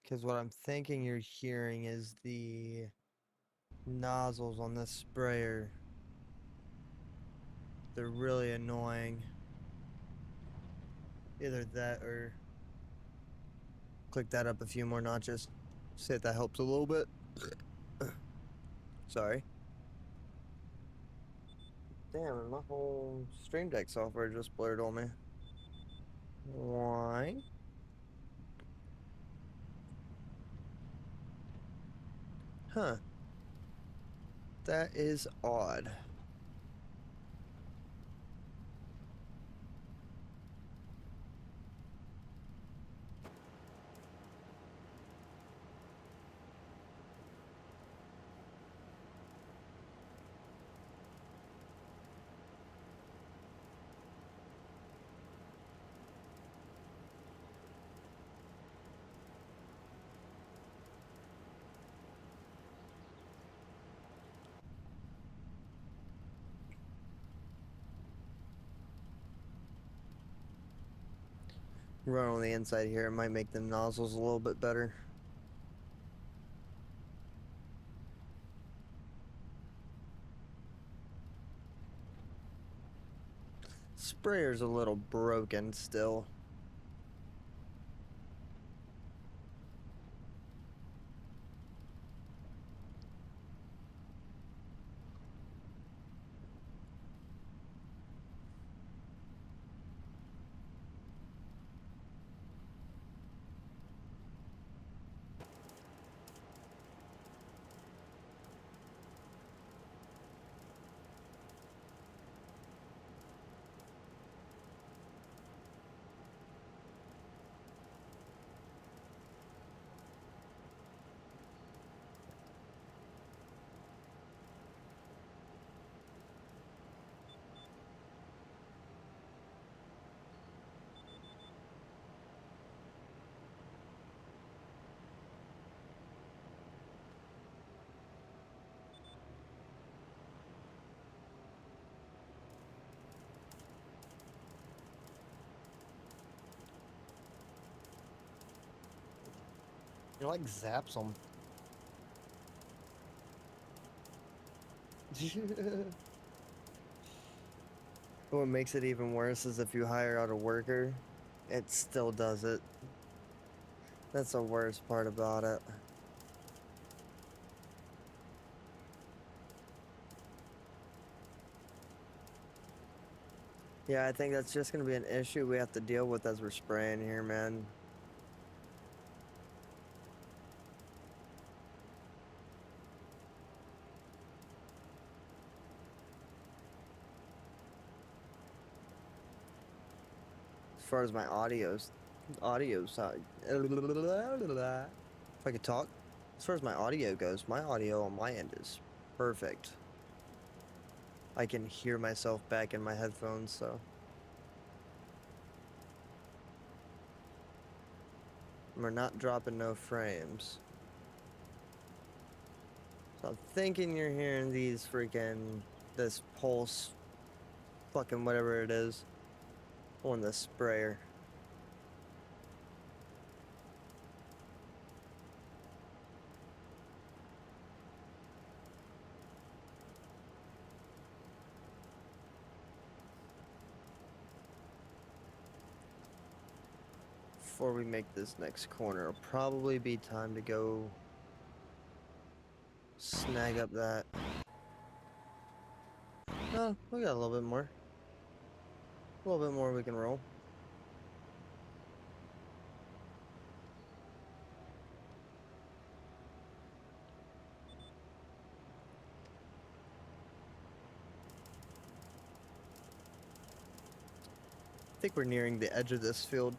Because what I'm thinking you're hearing is the nozzles on this sprayer. They're really annoying. Either that or click that up a few more notches. See if that helps a little bit. Sorry. Damn, my whole Stream Deck software just blurred on me. Why? Huh. That is odd. Run on the inside here, it might make the nozzles a little bit better. Sprayer's a little broken still. It like zaps them. What makes it even worse is if you hire out a worker, it still does it. That's the worst part about it. Yeah, I think that's just going to be an issue we have to deal with as we're spraying here, man. As far as my audio side. If I could talk. As far as my audio goes, my audio on my end is perfect. I can hear myself back in my headphones, so. We're not dropping no frames. So I'm thinking you're hearing these this pulse, fucking whatever it is, on the sprayer. Before we make this next corner, it'll probably be time to go snag up that. No, we got a little bit more. A little bit more we can roll. I think we're nearing the edge of this field.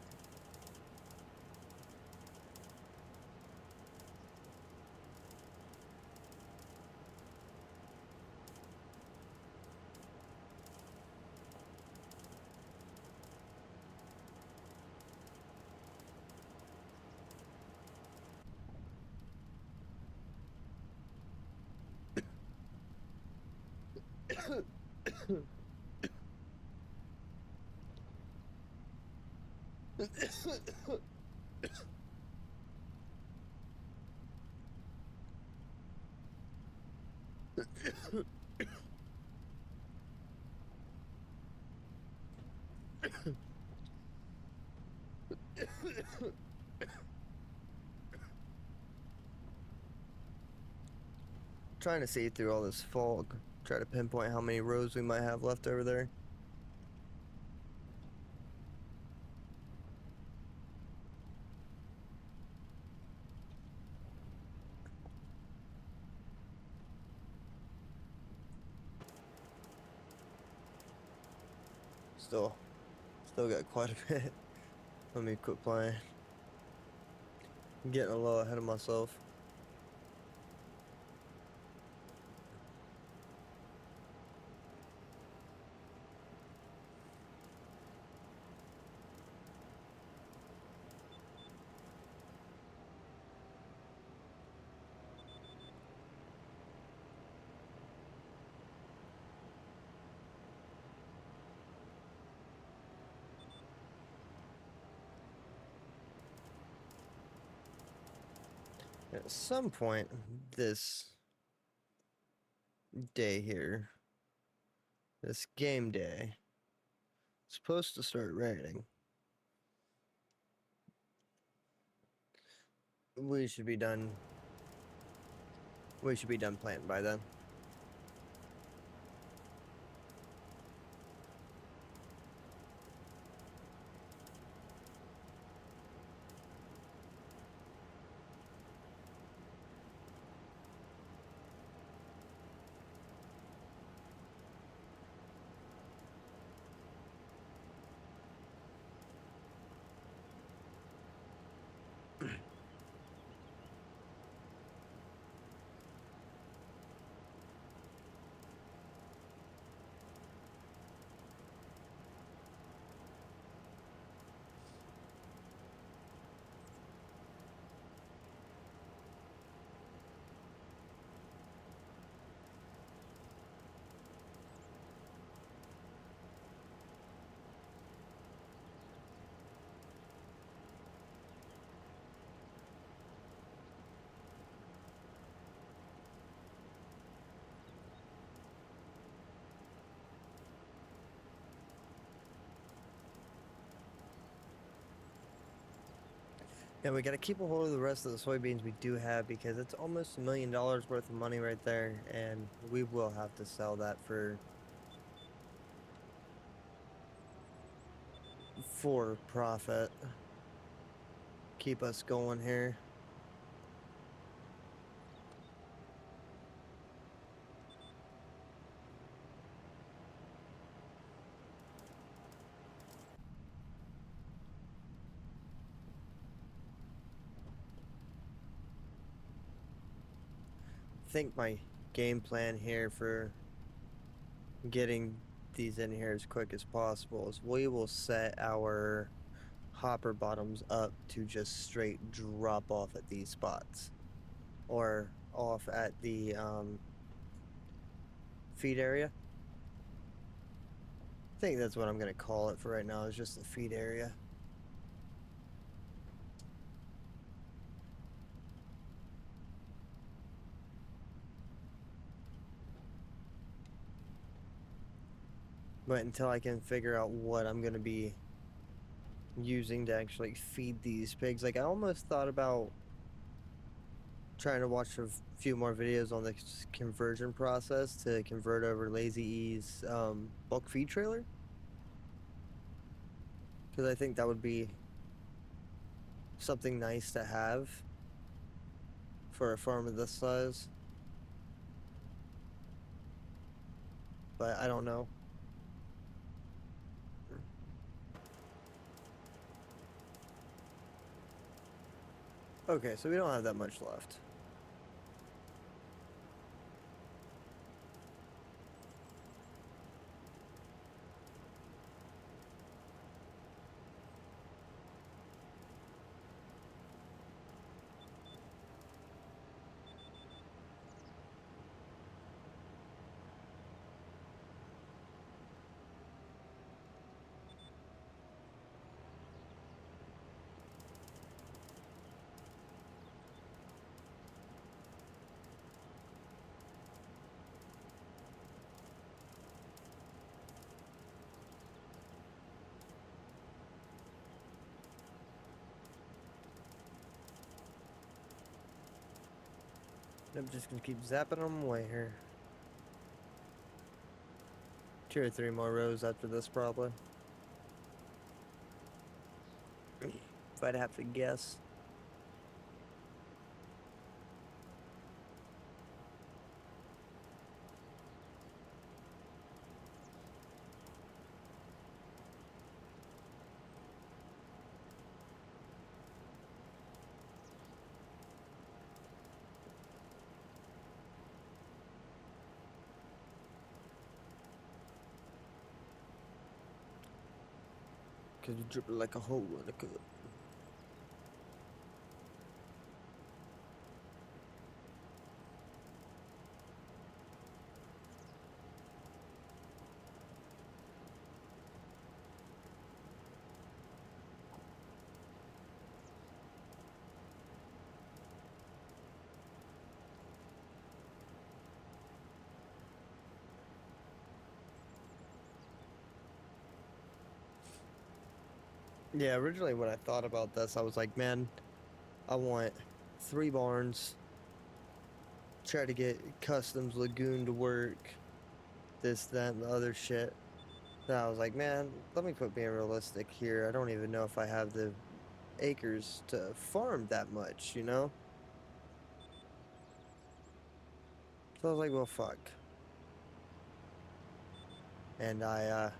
Trying to see through all this fog. Try to pinpoint how many rows we might have left over there. Still got quite a bit. Let me quit playing. I'm getting a little ahead of myself. At some point this day here, this game day, it's supposed to start raining. We should be done planting by then. Yeah, we got to keep a hold of the rest of the soybeans we do have because it's almost $1 million worth of money right there, and we will have to sell that for profit. Keep us going here. I think my game plan here for getting these in here as quick as possible is we will set our hopper bottoms up to just straight drop off at these spots or off at the feed area. I think that's what I'm going to call it for right now, is just the feed area. But until I can figure out what I'm going to be using to actually feed these pigs, like I almost thought about trying to watch a few more videos on the conversion process to convert over Lazy E's bulk feed trailer, because I think that would be something nice to have for a farm of this size. But I don't know. Okay, so we don't have that much left. I'm just gonna keep zapping them away here. 2 or 3 more rows after this, probably. If I'd have to guess. Cause you drip it like a hole in a cup. Yeah, originally when I thought about this, I was like, man, I want 3 barns, try to get Customs Lagoon to work, this, that, and the other shit. Then I was like, man, let me quit being realistic here. I don't even know if I have the acres to farm that much, you know? So I was like, well, fuck. And I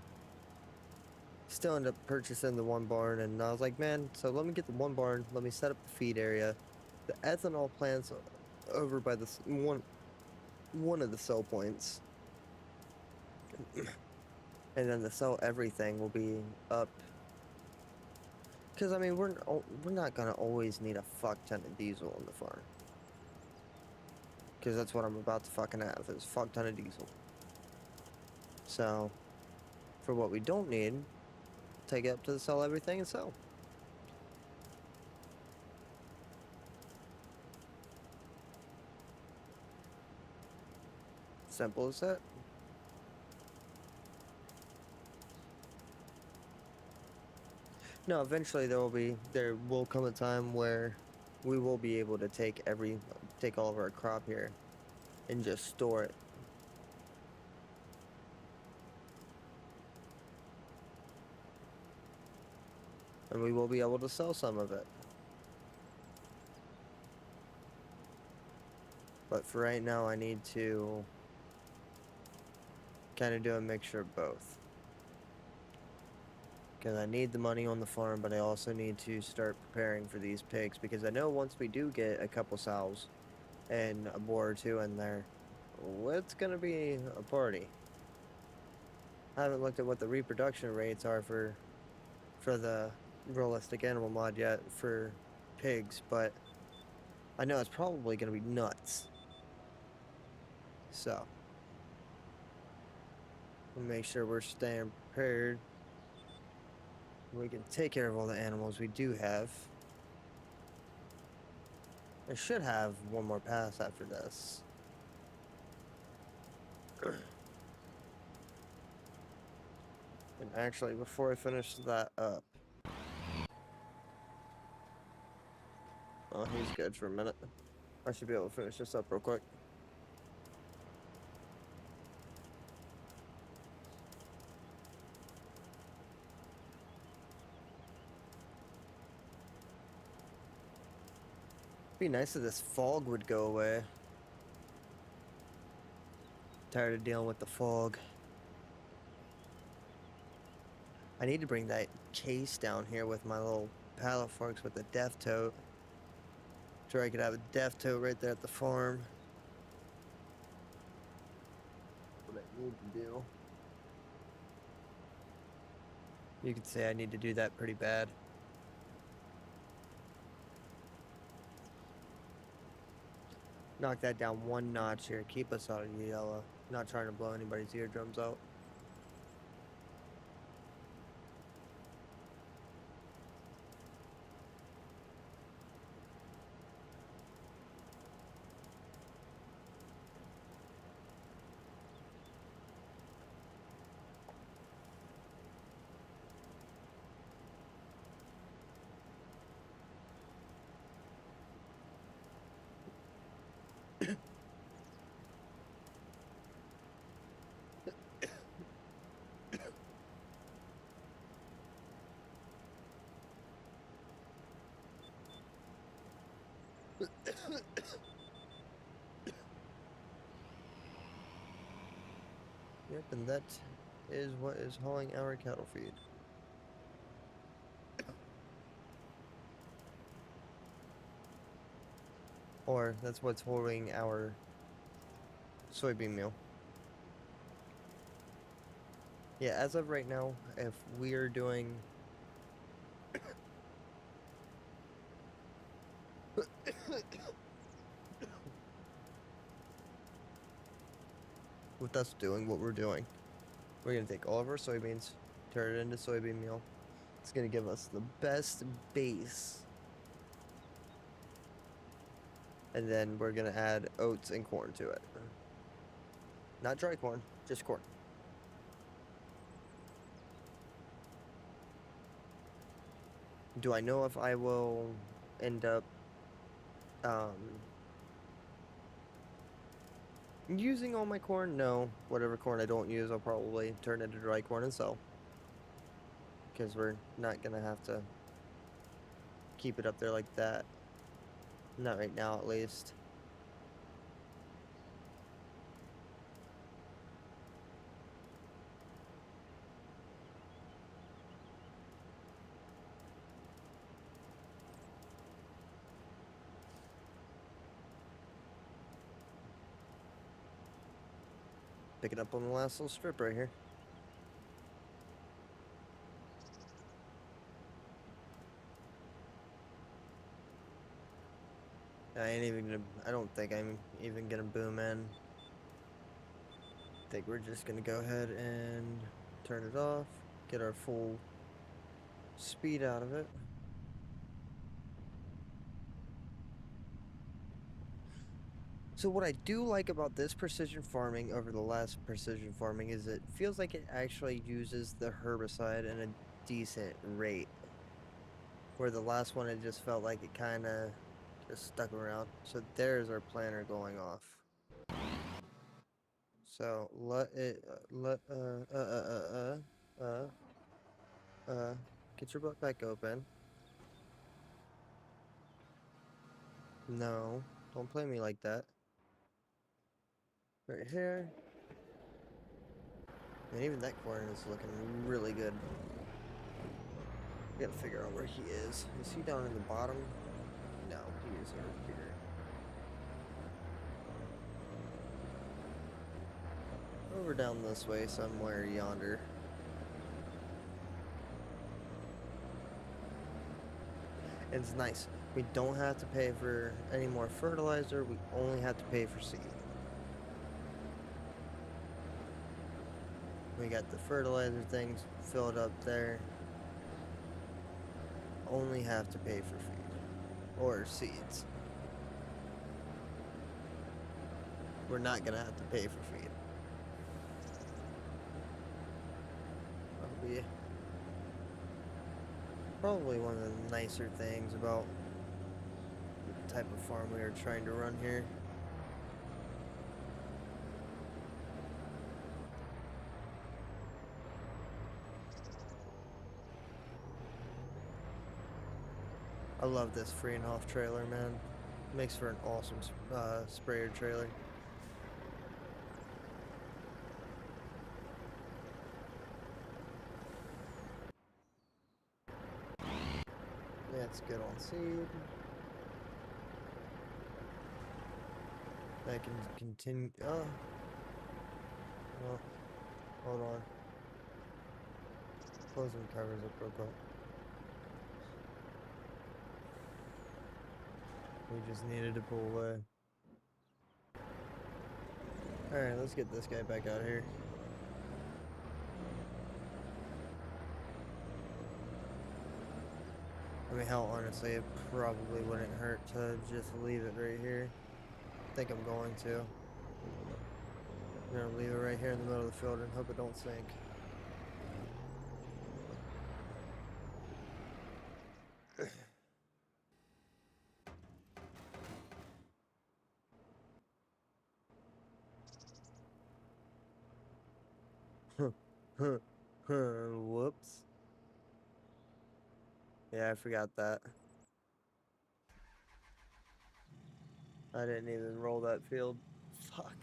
still ended up purchasing the 1 barn, and I was like, man, so let me get the 1 barn, let me set up the feed area. The ethanol plant's over by the one of the sell points. And then the sell everything will be up. Because, I mean, we're not going to always need a fuck ton of diesel on the farm. Because that's what I'm about to fucking have, is fuck ton of diesel. So, for what we don't need, take it up to the sell everything and sell. Simple as that. No, eventually there will come a time where we will be able to take all of our crop here and just store it. And we will be able to sell some of it. But for right now, I need to kind of do a mixture of both. Because I need the money on the farm, but I also need to start preparing for these pigs. Because I know once we do get a couple sows and a boar or 2 in there, it's going to be a party. I haven't looked at what the reproduction rates are for the realistic animal mod yet for pigs, but I know it's probably going to be nuts. So, we'll make sure we're staying prepared. We can take care of all the animals we do have. I should have 1 more pass after this. And actually, before I finish that up... Oh, he's good for a minute. I should be able to finish this up real quick. Be nice if this fog would go away. Tired of dealing with the fog. I need to bring that case down here with my little paddle forks with the death tote. Sure, I could have a death tote right there at the farm. What I need to do. You could say I need to do that pretty bad. Knock that down one notch here. Keep us out of the yellow. Not trying to blow anybody's eardrums out. Yep, and that is what is hauling our cattle feed. Or that's what's holding our soybean meal. Yeah, as of right now, if we're doing with us doing what we're doing, we're gonna take all of our soybeans, turn it into soybean meal. It's gonna give us the best base. And then we're gonna add oats and corn to it. Not dry corn, just corn. Do I know if I will end up using all my corn? No. Whatever corn I don't use, I'll probably turn into dry corn and sell. Because we're not gonna have to keep it up there like that. Not right now, at least. Picking up on the last little strip right here. I don't think I'm even gonna boom in. I think we're just gonna go ahead and turn it off, get our full speed out of it. So what I do like about this precision farming over the last precision farming is it feels like it actually uses the herbicide in a decent rate. Where the last one, it just felt like it kind of just stuck around. So there's our planter going off. So get your butt back open. No, don't play me like that. Right here. And even that corner is looking really good. We gotta figure out where he is. Is he down in the bottom? No, he is over here. Over down this way somewhere yonder. And it's nice. We don't have to pay for any more fertilizer. We only have to pay for seed. We got the fertilizer things filled up there. Only have to pay for feed. Or seeds. We're not gonna have to pay for feed. That'll be probably one of the nicer things about the type of farm we are trying to run here. I love this Freenhof trailer, man. Makes for an awesome sprayer trailer. That's good on seed. I can continue. Oh, well, hold on. Closing covers up real quick. We just needed to pull away. Alright, let's get this guy back out here. I mean, hell, honestly, it probably wouldn't hurt to just leave it right here. I think I'm going to. I'm gonna leave it right here in the middle of the field and hope it don't sink. Whoops. Yeah, I forgot that. I didn't even roll that field. Fuck.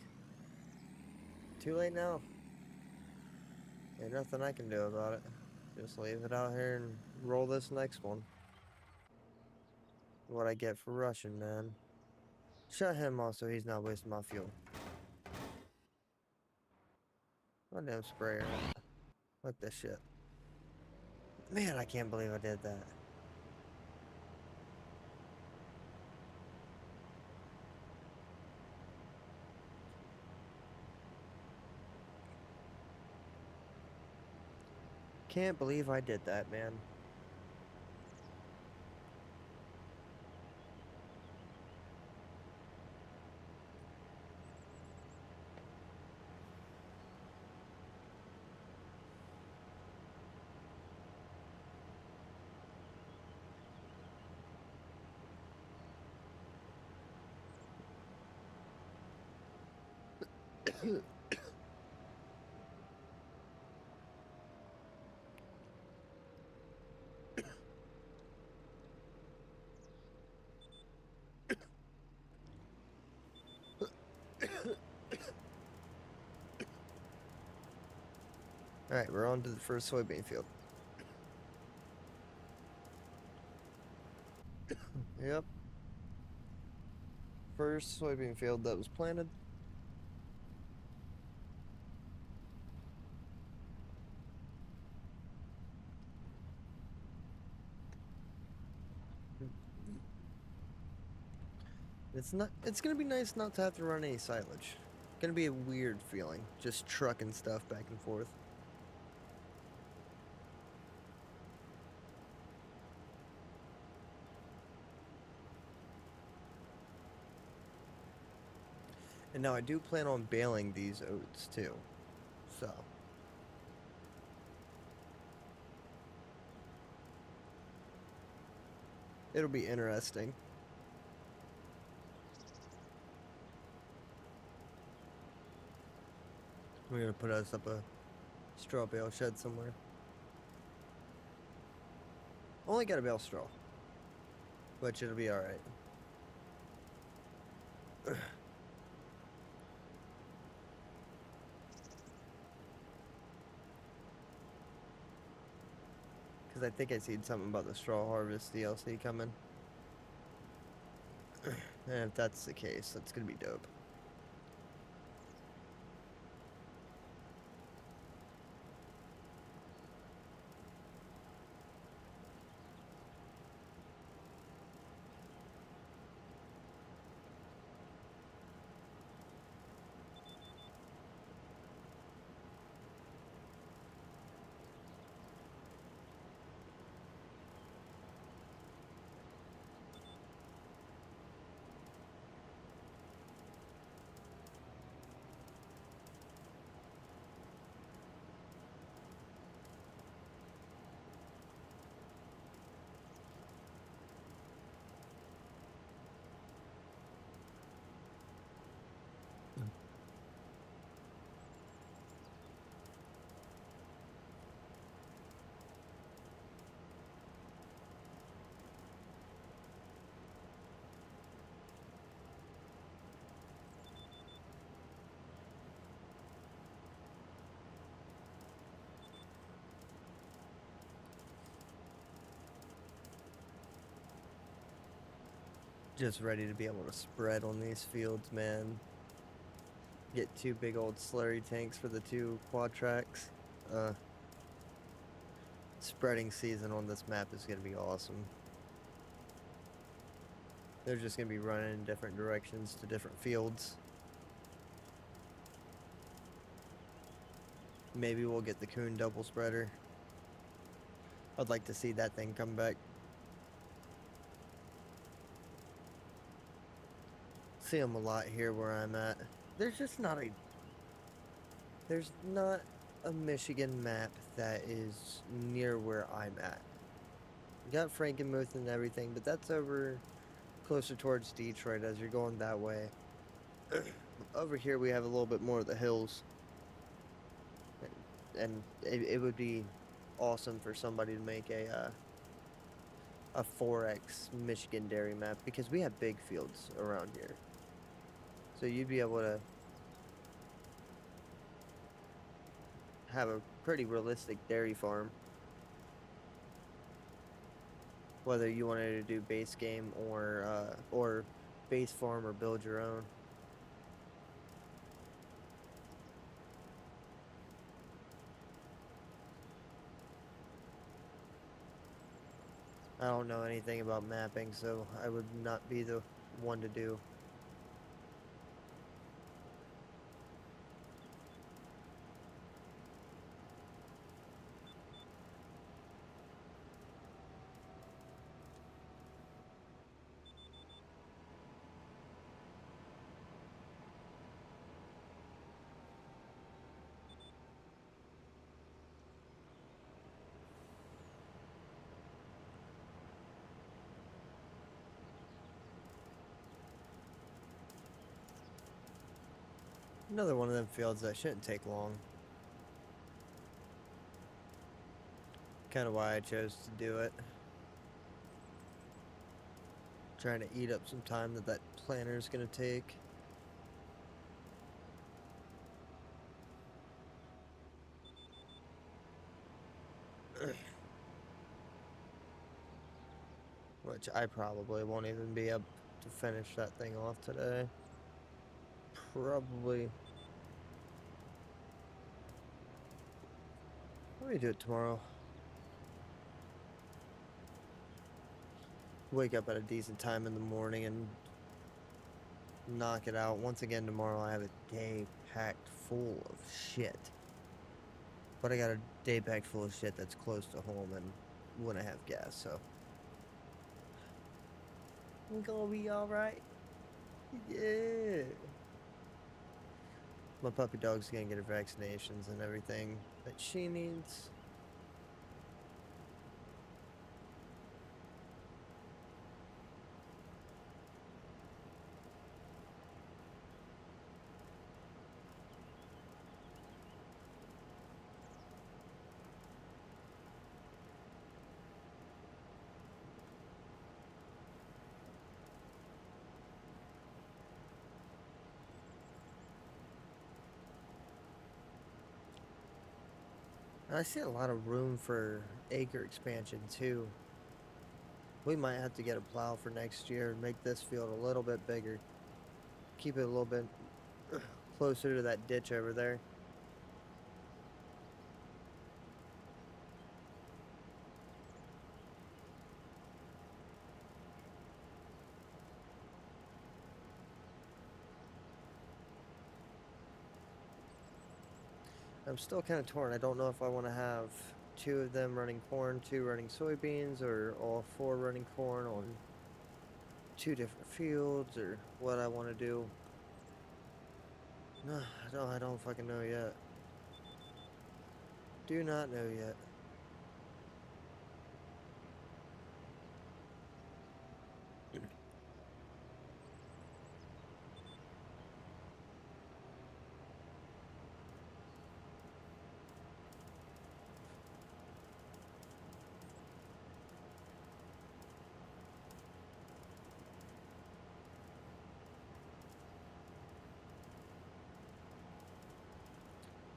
Too late now. Ain't nothing I can do about it. Just leave it out here and roll this next one. What I get for rushing, man. Shut him off so he's not wasting my fuel. My damn sprayer. Look at this shit. Man, I can't believe I did that. Can't believe I did that, man. Alright, we're on to the first soybean field. Yep. First soybean field that was planted. It's gonna be nice not to have to run any silage. Gonna be a weird feeling, just trucking stuff back and forth. And now I do plan on baling these oats too. So it'll be interesting. We're gonna put us up a straw bale shed somewhere. Only got a bale straw, which it'll be alright. Because I think I seen something about the straw harvest DLC coming. And if that's the case, that's gonna be dope. Just ready to be able to spread on these fields, man. Get two big old slurry tanks for the two quad tracks. Spreading season on this map is going to be awesome. They're just going to be running in different directions to different fields. Maybe we'll get the Kuhn double spreader. I'd like to see that thing come back. See them a lot here where I'm at. There's not a Michigan map that is near where I'm at. You got Frankenmuth and everything, but that's over closer towards Detroit as you're going that way. Over here we have a little bit more of the hills. And it would be awesome for somebody to make a 4X Michigan dairy map because we have big fields around here. So you'd be able to have a pretty realistic dairy farm. Whether you wanted to do base game or base farm or build your own. I don't know anything about mapping, so I would not be the one to do. Another one of them fields that shouldn't take long. Kind of why I chose to do it. Trying to eat up some time that planter is going to take. Which I probably won't even be able to finish that thing off today. Probably. Let me do it tomorrow. Wake up at a decent time in the morning and knock it out. Once again, tomorrow I have a day packed full of shit. But I got a day packed full of shit that's close to home and when I have gas, so. I'm gonna be alright. Yeah. My puppy dog's gonna get her vaccinations and everything that she needs. I see a lot of room for acre expansion too. We might have to get a plow for next year and make this field a little bit bigger. Keep it a little bit closer to that ditch over there. I'm still kind of torn. I don't know if I want to have 2 of them running corn, 2 running soybeans, or all 4 running corn on 2 different fields, or what I want to do. No, I don't fucking know yet. Do not know yet.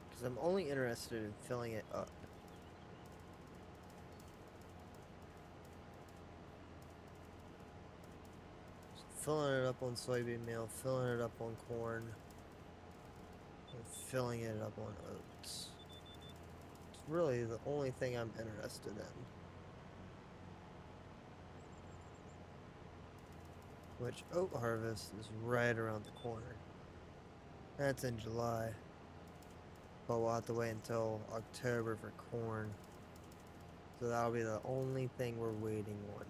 Because I'm only interested in filling it up. Filling it up on soybean meal, filling it up on corn. and filling it up on oats. It's really the only thing I'm interested in. Which oat harvest is right around the corner. That's in July. But we'll have to wait until October for corn. So that'll be the only thing we're waiting on.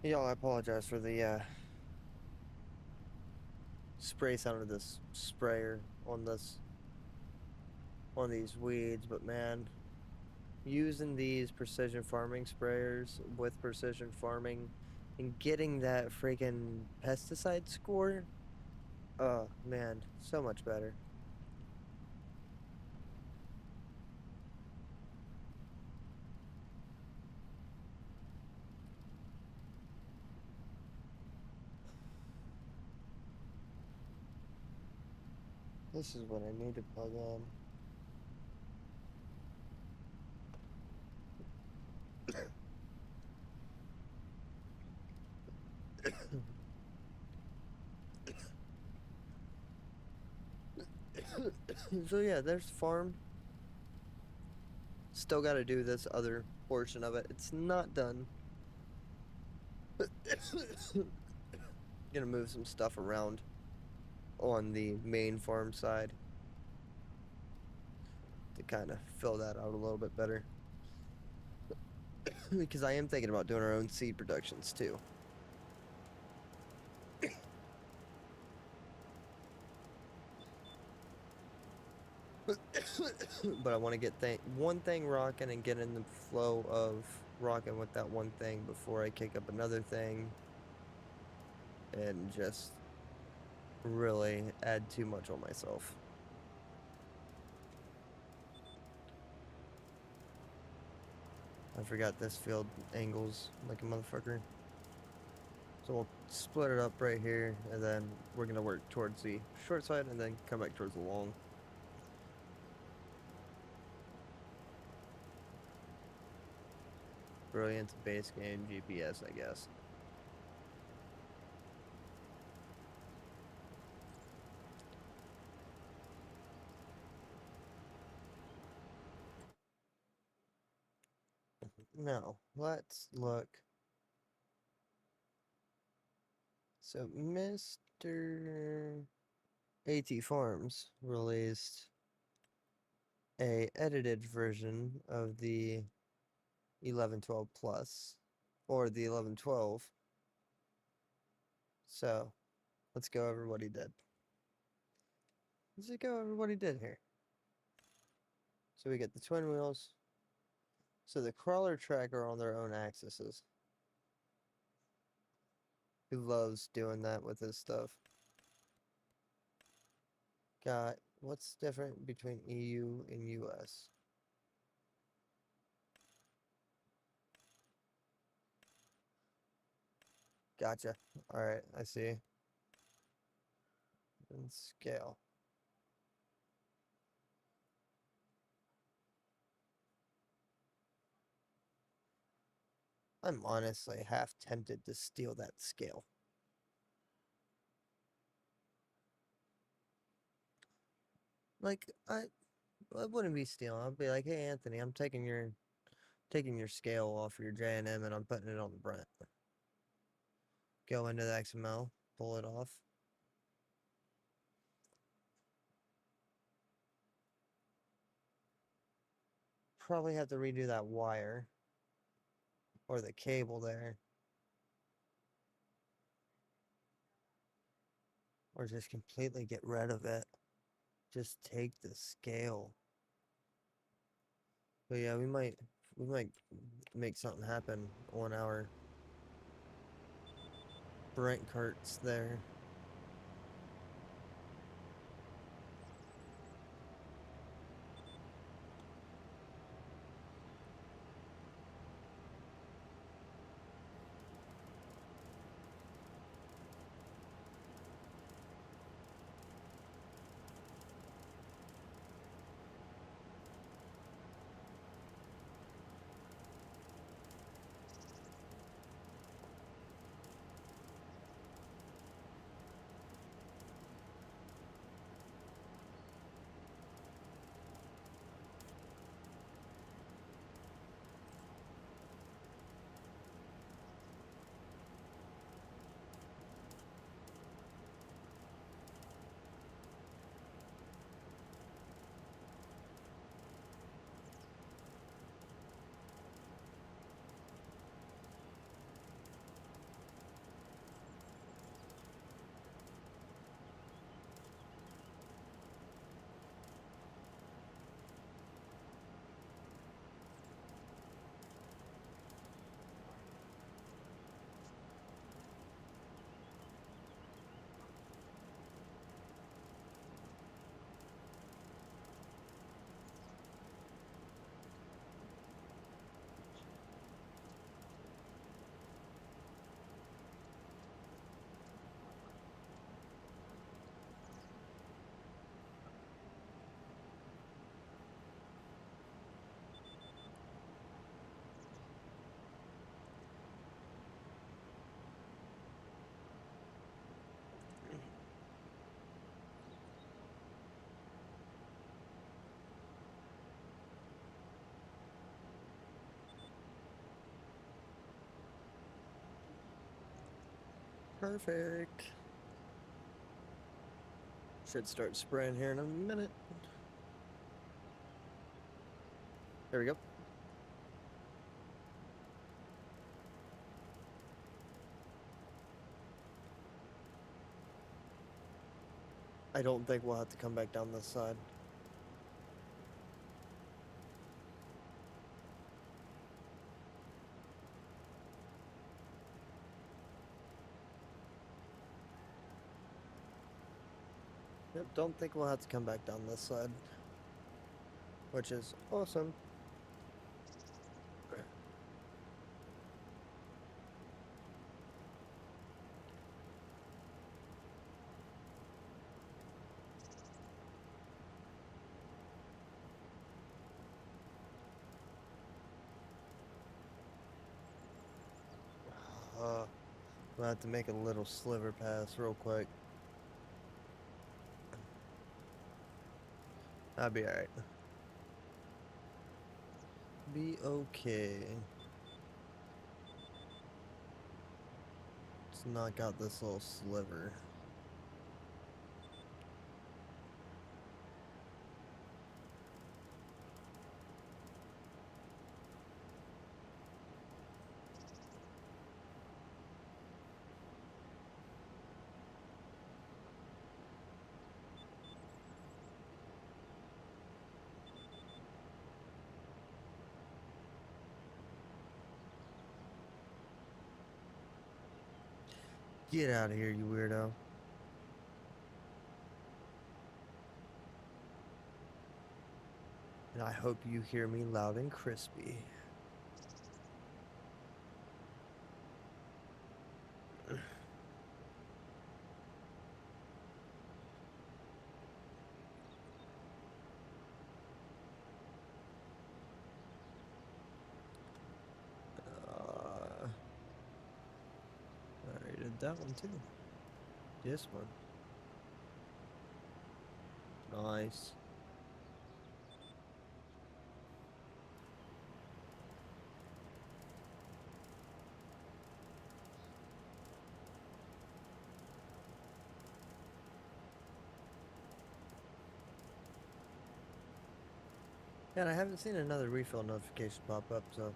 Y'all, I apologize for the spray sound of this sprayer on these weeds, but man, using these precision farming sprayers with precision farming and getting that freaking pesticide score, oh man, so much better. This is what I need to plug in. So yeah, there's farm. Still got to do this other portion of it. It's not done. Gonna move some stuff around on the main farm side to kind of fill that out a little bit better. Because I am thinking about doing our own seed productions too. But I want to get one thing rocking and get in the flow of rocking with that one thing before I kick up another thing and just really add too much on myself. I forgot this field angles like a motherfucker. So we'll split it up right here, and then we're going to work towards the short side and then come back towards the long. Brilliant base game GPS, I guess. Now, let's look. So, Mr. AT Farms released a edited version of the 1112 Plus, or the 1112. So, let's go over what he did. Let's just go over what he did here. So we get the twin wheels. So the crawler tracker on their own axes. He loves doing that with his stuff. Got what's different between EU and US? Gotcha. Alright, I see. And scale. I'm honestly half tempted to steal that scale. Like, I wouldn't be stealing. I'd be like, hey Anthony, I'm taking your scale off your J&M and I'm putting it on the Brent. Go into the XML, pull it off. Probably have to redo that wire or the cable there. Or just completely get rid of it. Just take the scale. But yeah, we might make something happen on our Brent carts there. Perfect. Should start spraying here in a minute. There we go. I don't think we'll have to come back down this side. Yep, don't think we'll have to come back down this side. Which is awesome. We'll have to make a little sliver pass real quick. I'll be alright. Be okay. Let's knock out this little sliver. Get out of here, you weirdo. And I hope you hear me loud and crispy. I already did that one too. This one. Nice. And I haven't seen another refill notification pop up, so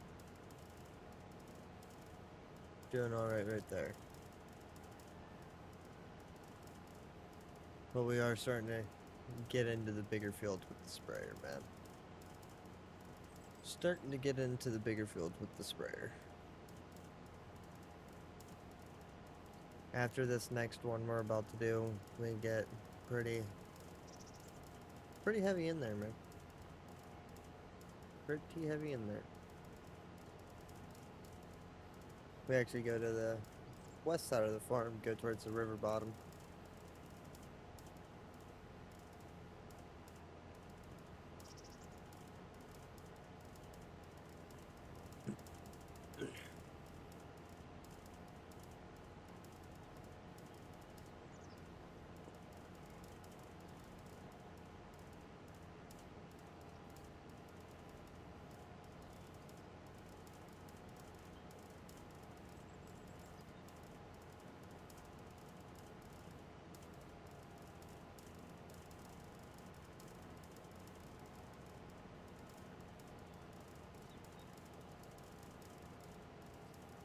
doing alright right there. But we are starting to get into the bigger fields with the sprayer, man. Starting to get into the bigger fields with the sprayer. After this next one we're about to do, we get pretty heavy in there, man. Pretty heavy in there. We actually go to the west side of the farm, go towards the river bottom.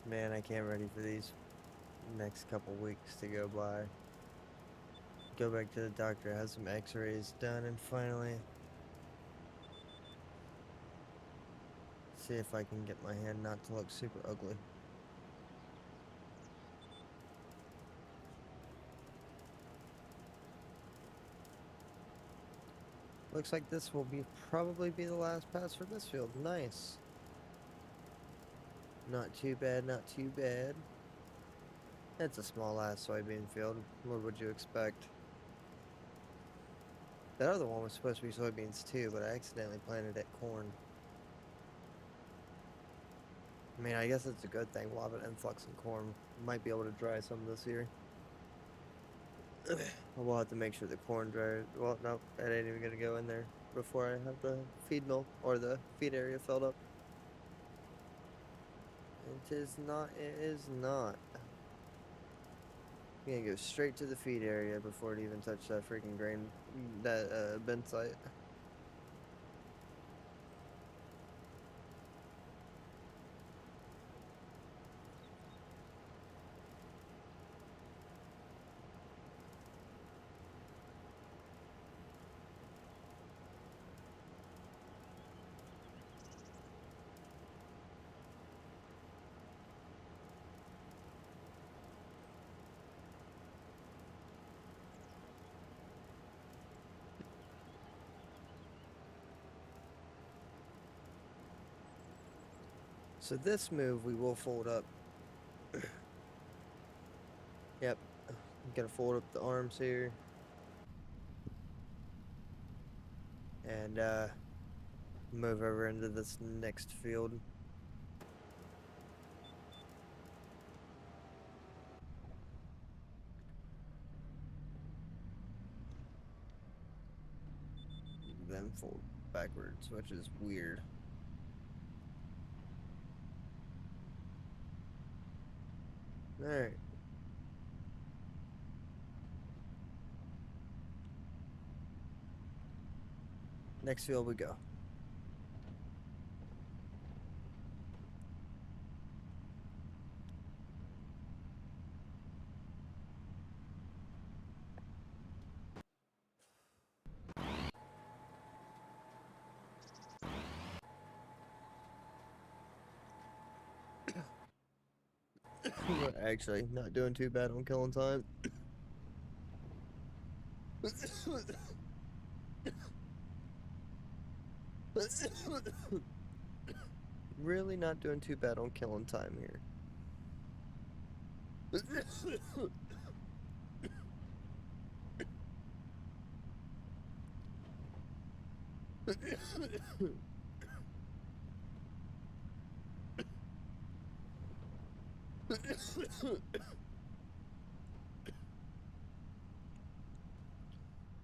Man, I can't ready for these next couple weeks to go by. Go back to the doctor, have some x-rays done, and finally see if I can get my hand not to look super ugly. Looks like this will probably be the last pass for this field. Nice. Not too bad, not too bad. It's a small ass soybean field. What would you expect? That other one was supposed to be soybeans too, but I accidentally planted it corn. I mean, I guess it's a good thing. We'll have an influx in corn. Might be able to dry some this year. We'll have to make sure the corn dries. Well, no, that ain't even gonna go in there before I have the feed mill or the feed area filled up. It is not. It is not. We're gonna go straight to the feed area before it even touched that freaking grain, that bin site. So this move we will fold up. Yep, I'm gonna fold up the arms here. And move over into this next field. Then fold backwards, which is weird. Alright. Next field we go. Actually, not doing too bad on killing time. Really not doing too bad on killing time here.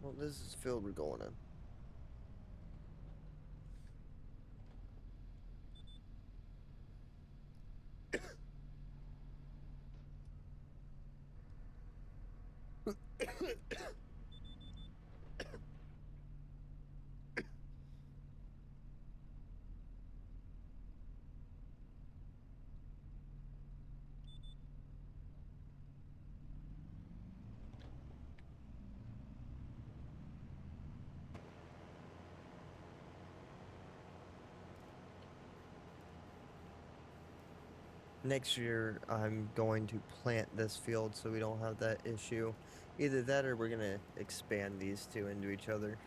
Well, this is the field we're going in. Next year, I'm going to plant this field so we don't have that issue. Either that or we're going to expand these two into each other.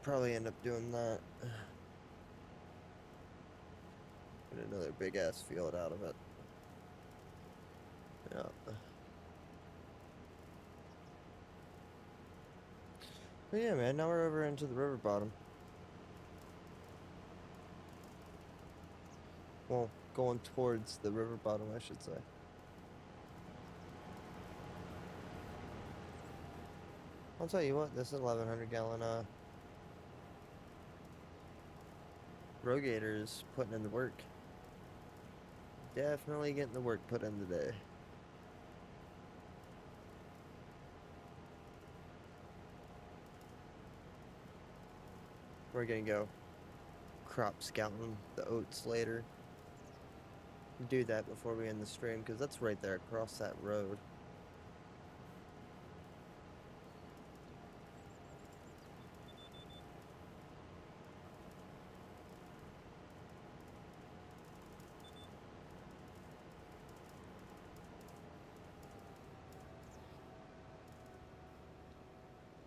Probably end up doing that. Get another big ass field out of it. Yeah. But yeah, man, now we're over into the river bottom. Well, going towards the river bottom, I should say. I'll tell you what, this 1100 gallon Rogator is putting in the work. Definitely getting the work put in today. We're gonna go crop scouting the oats later. Do that before we end the stream because that's right there across that road.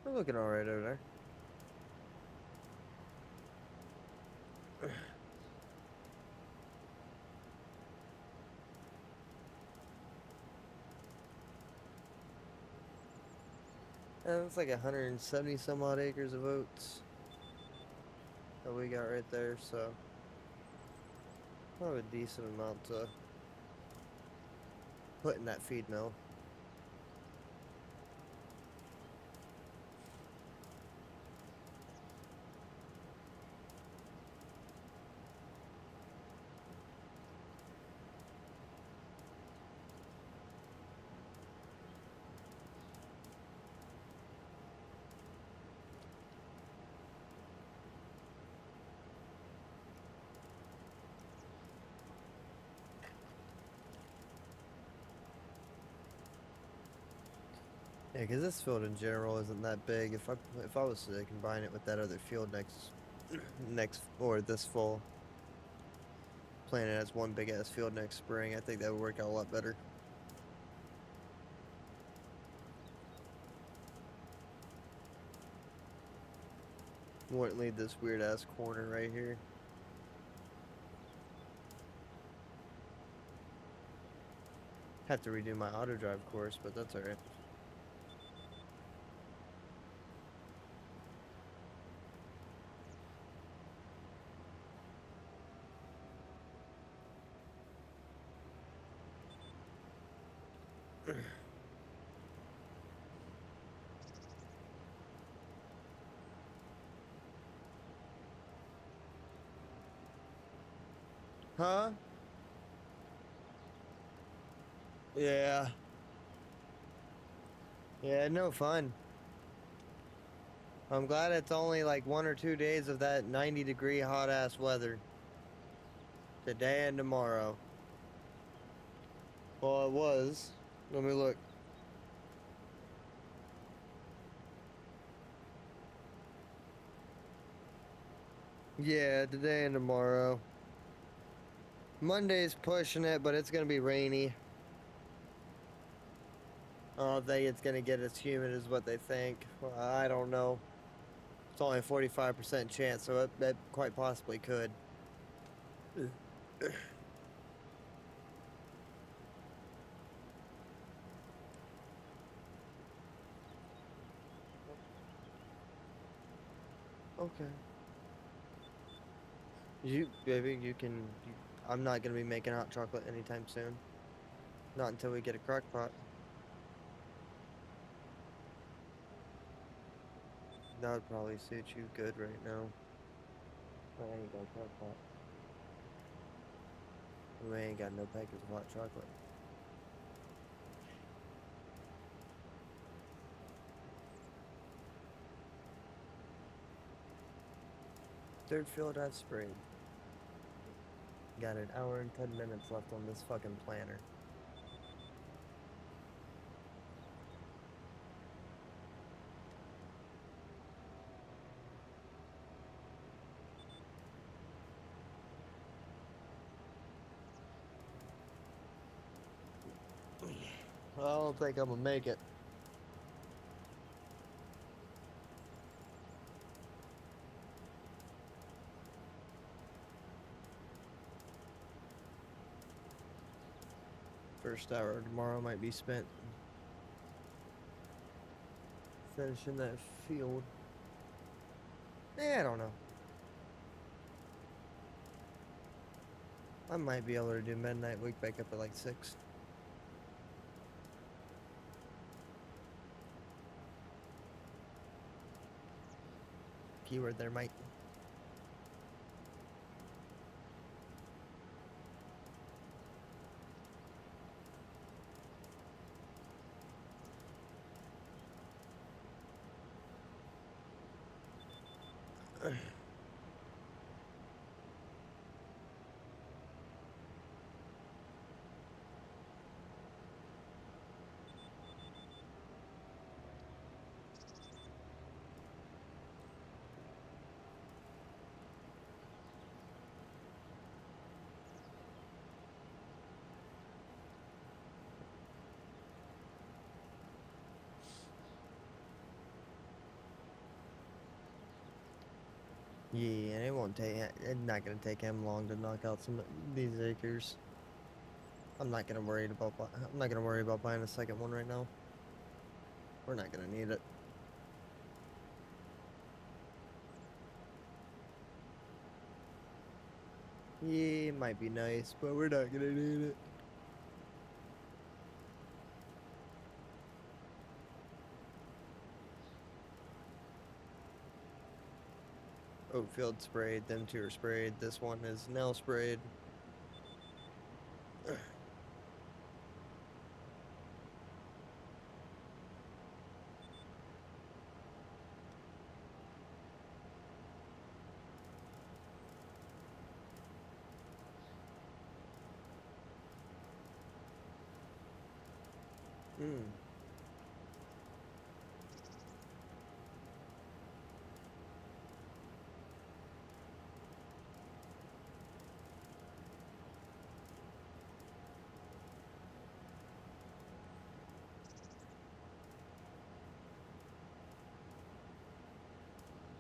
We're looking alright over there. And it's like 170 some odd acres of oats that we got right there, so we'll have a decent amount to put in that feed mill. Yeah, because this field in general isn't that big. If I was to combine it with that other field next or this fall, plant it as one big ass field next spring, I think that would work out a lot better. Wouldn't leave this weird ass corner right here. Have to redo my auto drive course, but that's alright. Huh? Yeah. Yeah, no fun. I'm glad it's only like 1 or 2 days of that 90-degree hot ass weather. Today and tomorrow. Well, it was. Let me look. Yeah, today and tomorrow. Monday's pushing it, but it's gonna be rainy. I don't think it's gonna get as humid as what they think. Well, I don't know. It's only a 45% chance, so it quite possibly could. Okay. Baby, I'm not gonna be making hot chocolate anytime soon. Not until we get a crock pot. That would probably suit you good right now. I ain't got a crock pot. We ain't got no packets of hot chocolate. Third field I've sprayed. Got an hour and 10 minutes left on this fucking planner. I don't think I'm gonna make it. First hour tomorrow might be spent finishing that field. I don't know. I might be able to do midnight, wake back up at like 6. Keyword there, might. Yeah, it won't take. It's not gonna take him long to knock out some of these acres. I'm not gonna worry about. I'm not gonna worry about buying a second one right now. We're not gonna need it. Yeah, it might be nice, but we're not gonna need it. Oatfield sprayed, them two are sprayed. This one is now sprayed. Hmm.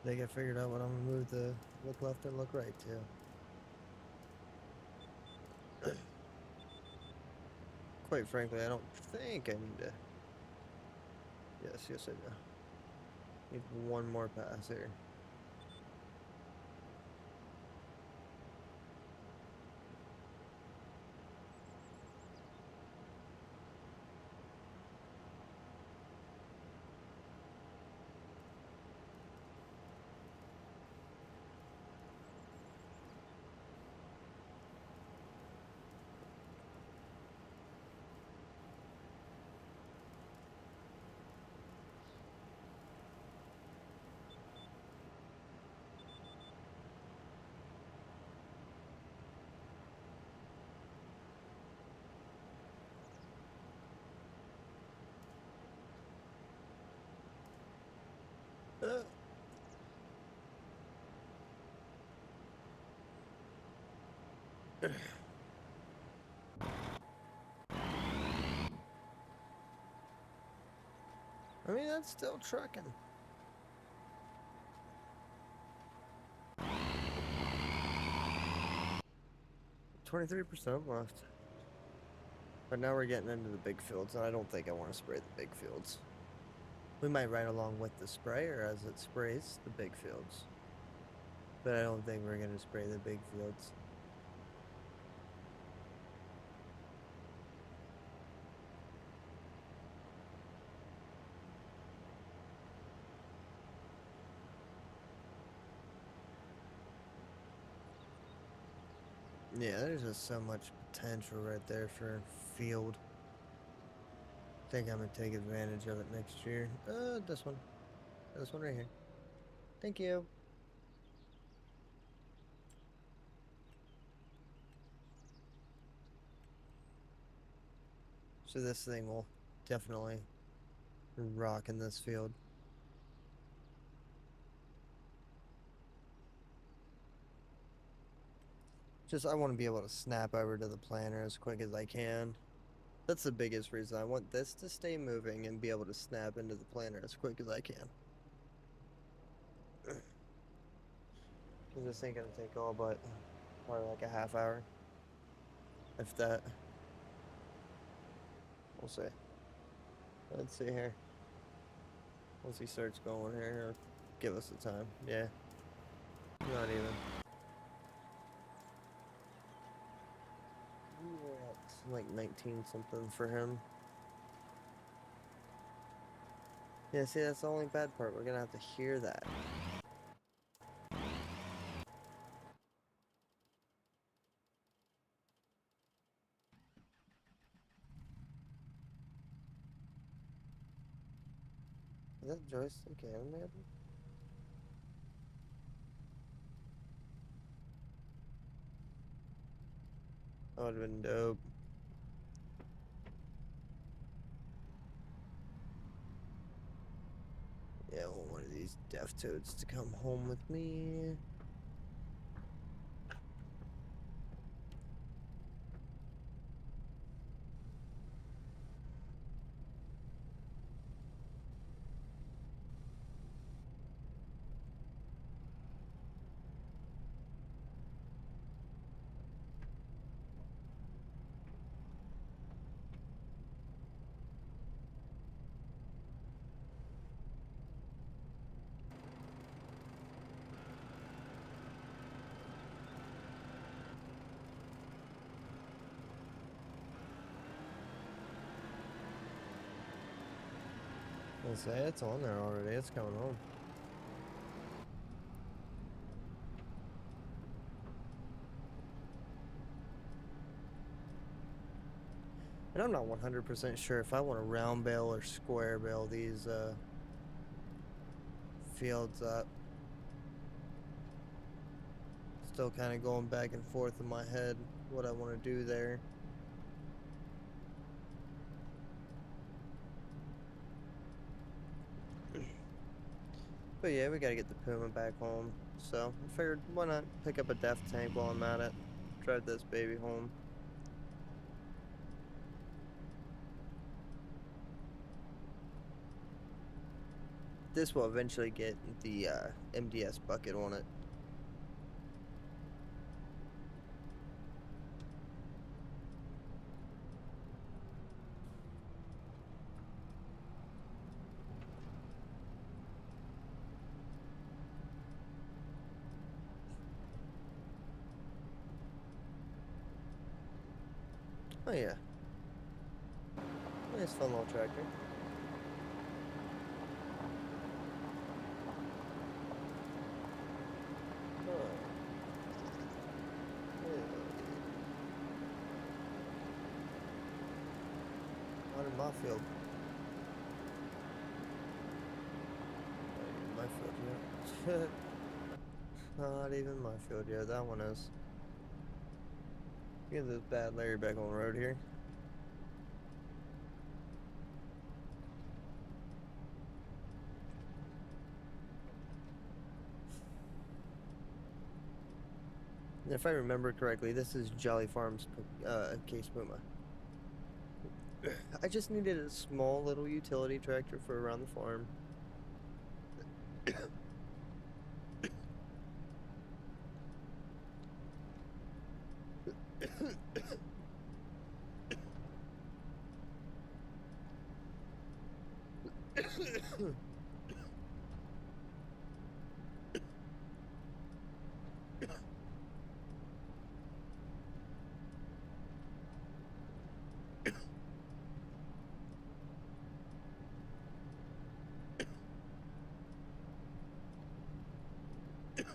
They get figured out what I'm gonna move the look left and look right to. Quite frankly, I don't think I need to. Yes, I do. Need one more pass here. Uh, I mean, that's still trucking. 23% left. But now we're getting into the big fields, and I don't think I want to spray the big fields. We might ride along with the sprayer as it sprays the big fields. But I don't think we're going to spray the big fields. Yeah, there's just so much potential right there for field. I think I'm going to take advantage of it next year. This one. This one right here. Thank you. So this thing will definitely rock in this field. Just I want to be able to snap over to the planter as quick as I can. That's the biggest reason. I want this to stay moving and be able to snap into the planter as quick as I can. Because this ain't going to take all but probably like a half hour. If that. We'll see. Let's see here. Once he starts going here, give us the time. Yeah. Not even. Yeah, it's like 19 something for him. Yeah, see, that's the only bad part. We're gonna have to hear that. Is that joystick animated? That would have been dope. Yeah, I want one of these deaf toads to come home with me. I'll say it's on there already. It's coming home. And I'm not 100% sure if I want to round bale or square bale these fields up. Still kind of going back and forth in my head what I want to do there. But yeah, we gotta get the Puma back home. So I figured, why not pick up a DEF tank while I'm at it. Drive this baby home. This will eventually get the MDS bucket on it. Oh yeah. Nice fun little tractor. Oh. Yeah. Not in my field. Not even my field yet. Not even my field yet. That one is. Get this bad Larry back on the road here. And if I remember correctly, this is Jolly Farms Case Puma. I just needed a small little utility tractor for around the farm.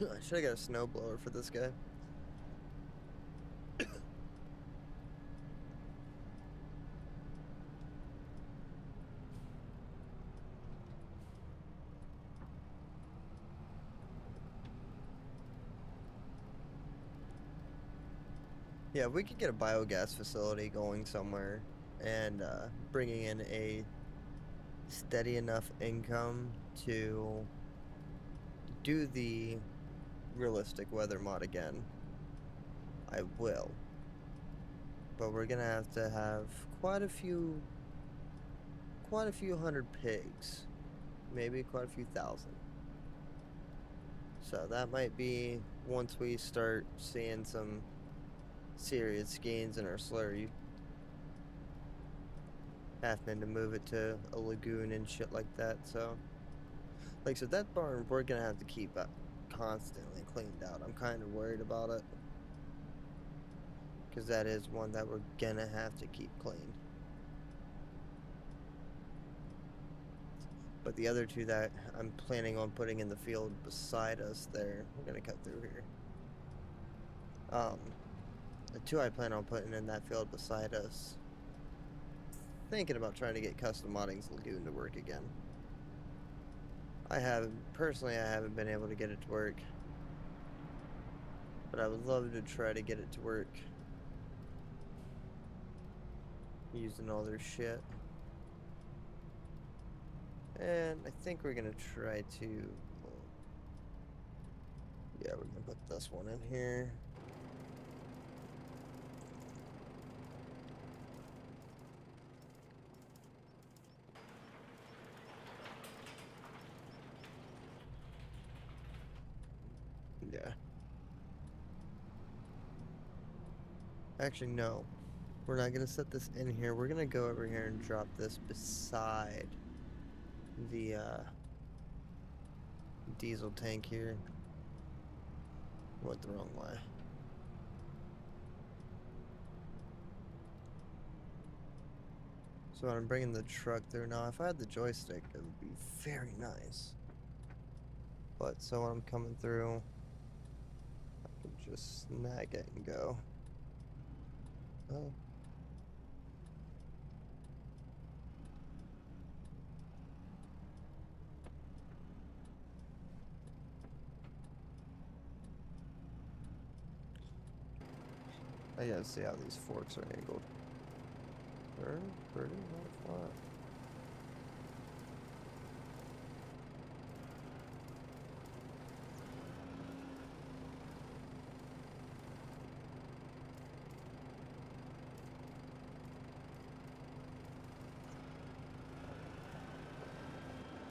I should have got a snowblower for this guy. Yeah, if we could get a biogas facility going somewhere and bringing in a steady enough income to do the realistic weather mod again, I will. But we're gonna have to have quite a few hundred pigs, maybe quite a few thousand. So that might be once we start seeing some serious gains in our slurry, having to move it to a lagoon and shit like that. So, like, so that barn we're gonna have to keep up constantly cleaned out. I'm kind of worried about it because that is one that we're gonna have to keep clean. But the other two that I'm planning on putting in the field beside us there, we're gonna cut through here. The two I plan on putting in that field beside us, thinking about trying to get Custom Modding's Lagoon to work again. I haven't been able to get it to work, but I would love to try to get it to work using all their shit. And I think we're gonna try to, yeah, we're gonna put this one in here. Yeah. Actually, no. We're not gonna set this in here. We're gonna go over here and drop this beside the diesel tank here. Went the wrong way. So I'm bringing the truck through now. If I had the joystick, it would be very nice. But so when I'm coming through, I can just snag it and go. Oh. I gotta see how these forks are angled. They're pretty flat.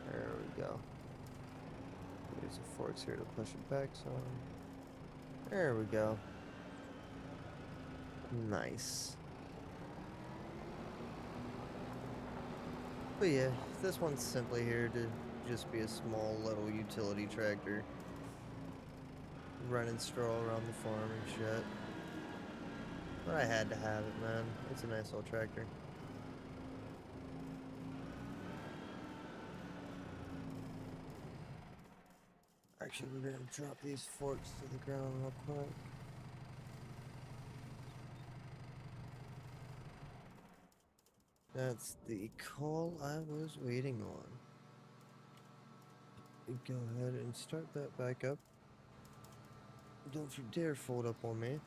There we go. forks here to push it back some. There we go. Nice. But yeah, this one's simply here to just be a small little utility tractor. Running straw around the farm and shit. But I had to have it, man. It's a nice little tractor. Actually, we're gonna drop these forks to the ground real quick. That's the call I was waiting on. Go ahead and start that back up. Don't you dare fold up on me.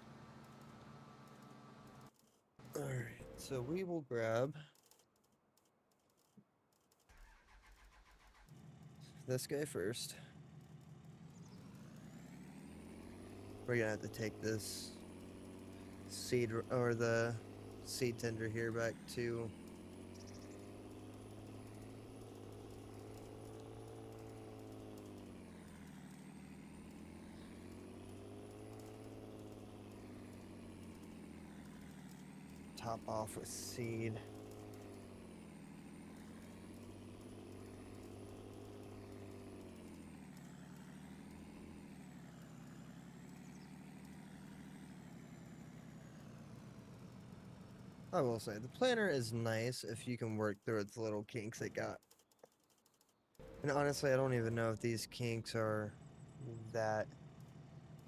Alright, so we will grab this guy first. We're gonna have to take this seed or the seed tender here back to top off with seed. I will say, the planter is nice if you can work through its little kinks it got. And honestly, I don't even know if these kinks are that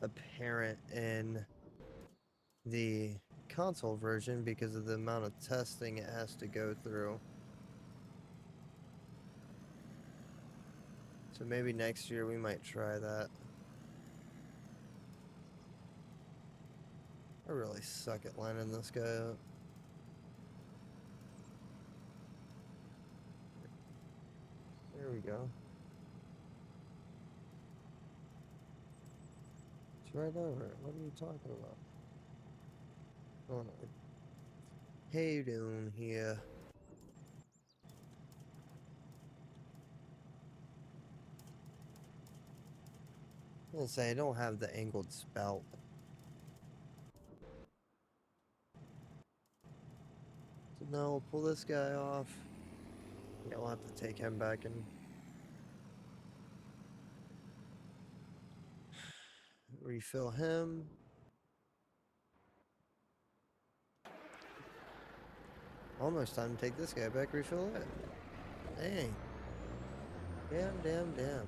apparent in the console version because of the amount of testing it has to go through. So maybe next year we might try that. I really suck at lining this guy up. There we go. It's right over it. What are you talking about? Oh no. Hey down here. I was gonna say I don't have the angled spout. So now we'll pull this guy off. Yeah, we'll have to take him back and refill him. Almost time to take this guy back, refill it. Dang. Damn.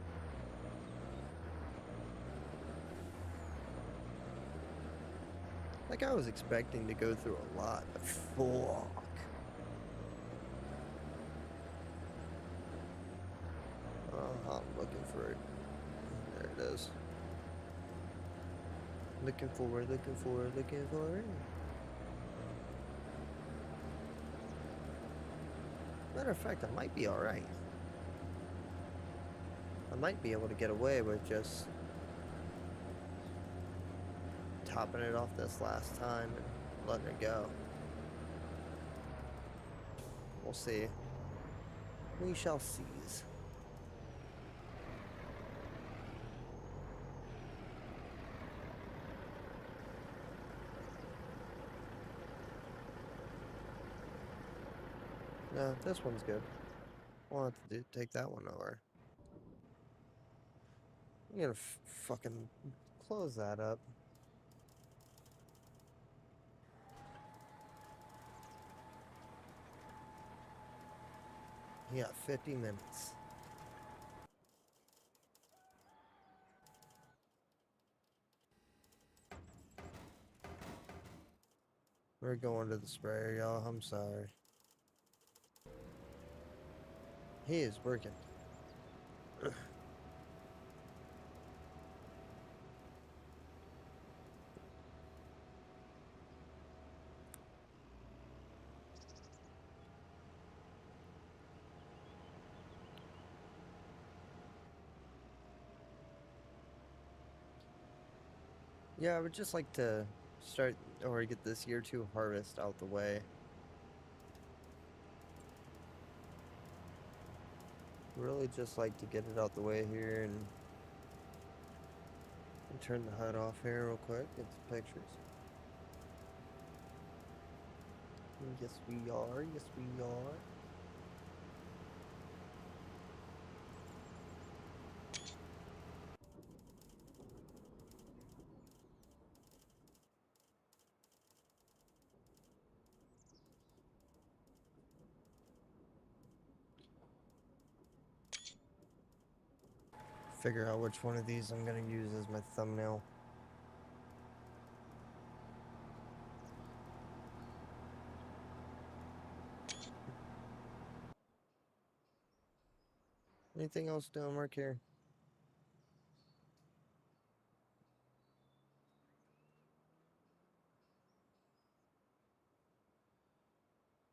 Like I was expecting to go through a lot, but fuck. I'm looking for it. There it is. Looking for it. Matter of fact, I might be alright. I might be able to get away with just topping it off this last time and letting it go. We'll see. We shall seize. No, this one's good. We'll have to take that one over. I'm gonna fucking close that up. You got 50 minutes. We're going to the sprayer, y'all. I'm sorry. He is working. Yeah, I would just like to start or get this year 2 harvest out the way. Really just like to get it out the way here and turn the HUD off here real quick. Get the pictures. Yes, we are. Yes, we are. Figure out which one of these I'm gonna use as my thumbnail. Anything else down mark here?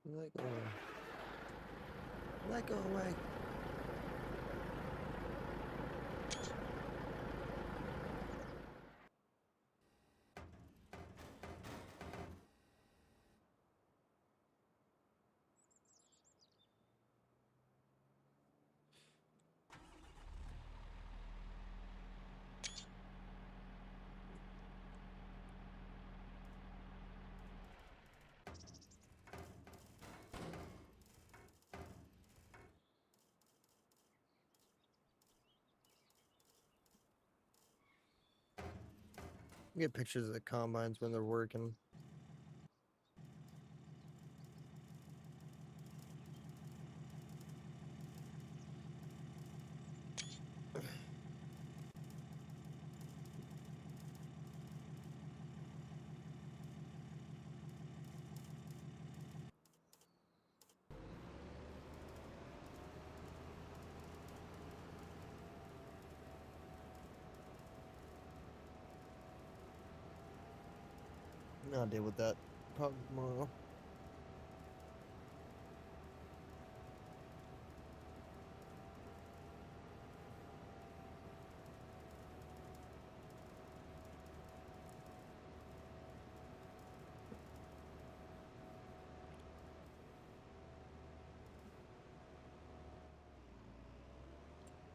Let go away. Let go away. Get pictures of the combines when they're working. I'll deal with that probably tomorrow.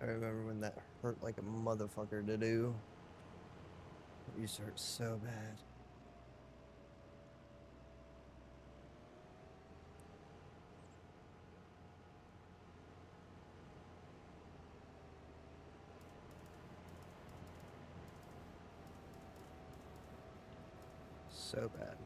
I remember when that hurt like a motherfucker to do. It used to hurt so bad. So bad.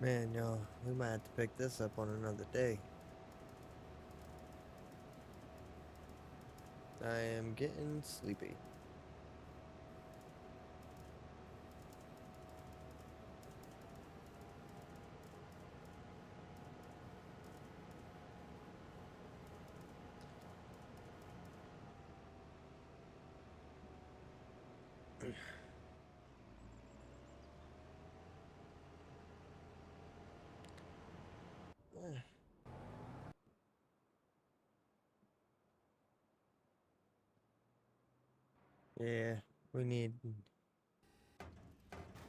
Man, yo, we might have to pick this up on another day. I am getting sleepy. Yeah, we need.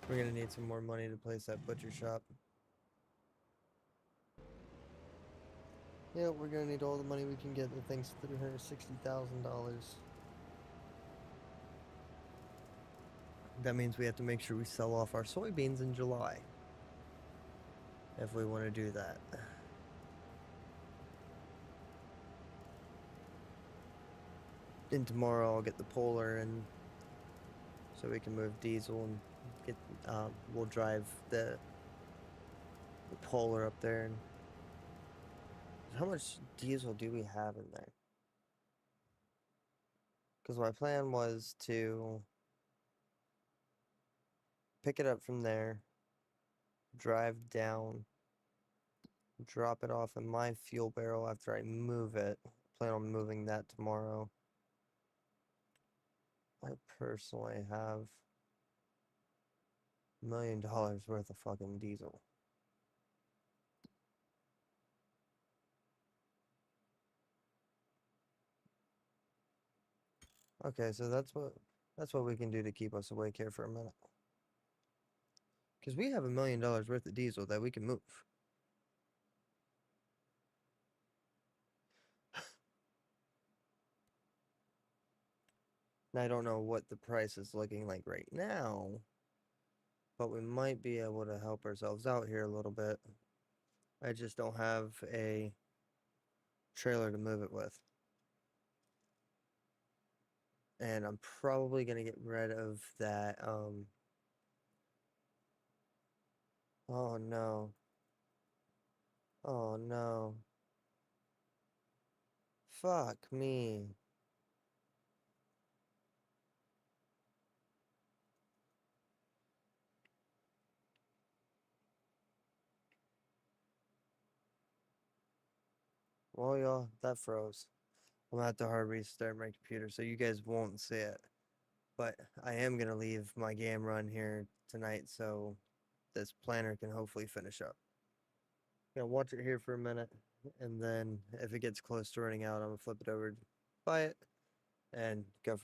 We're gonna need some more money to place that butcher shop. Yeah, we're gonna need all the money we can get. The thing's $360,000. That means we have to make sure we sell off our soybeans in July. If we want to do that. And tomorrow I'll get the Polar and so we can move diesel and get we'll drive the Polar up there. And how much diesel do we have in there? Because my plan was to pick it up from there, drive down, drop it off in my fuel barrel after I move it. Plan on moving that tomorrow. I personally have $1 million worth of fucking diesel. Okay, so that's what we can do to keep us awake here for a minute. Because we have $1 million worth of diesel that we can move. And I don't know what the price is looking like right now, but we might be able to help ourselves out here a little bit. I just don't have a trailer to move it with. And I'm probably going to get rid of that, oh no. Oh no. Fuck me. Well, y'all, that froze. I'm gonna have to hard restart my computer so you guys won't see it. But I am gonna leave my game run here tonight so this planner can hopefully finish up. Gonna watch it here for a minute, and then if it gets close to running out, I'm gonna flip it over, buy it, and go.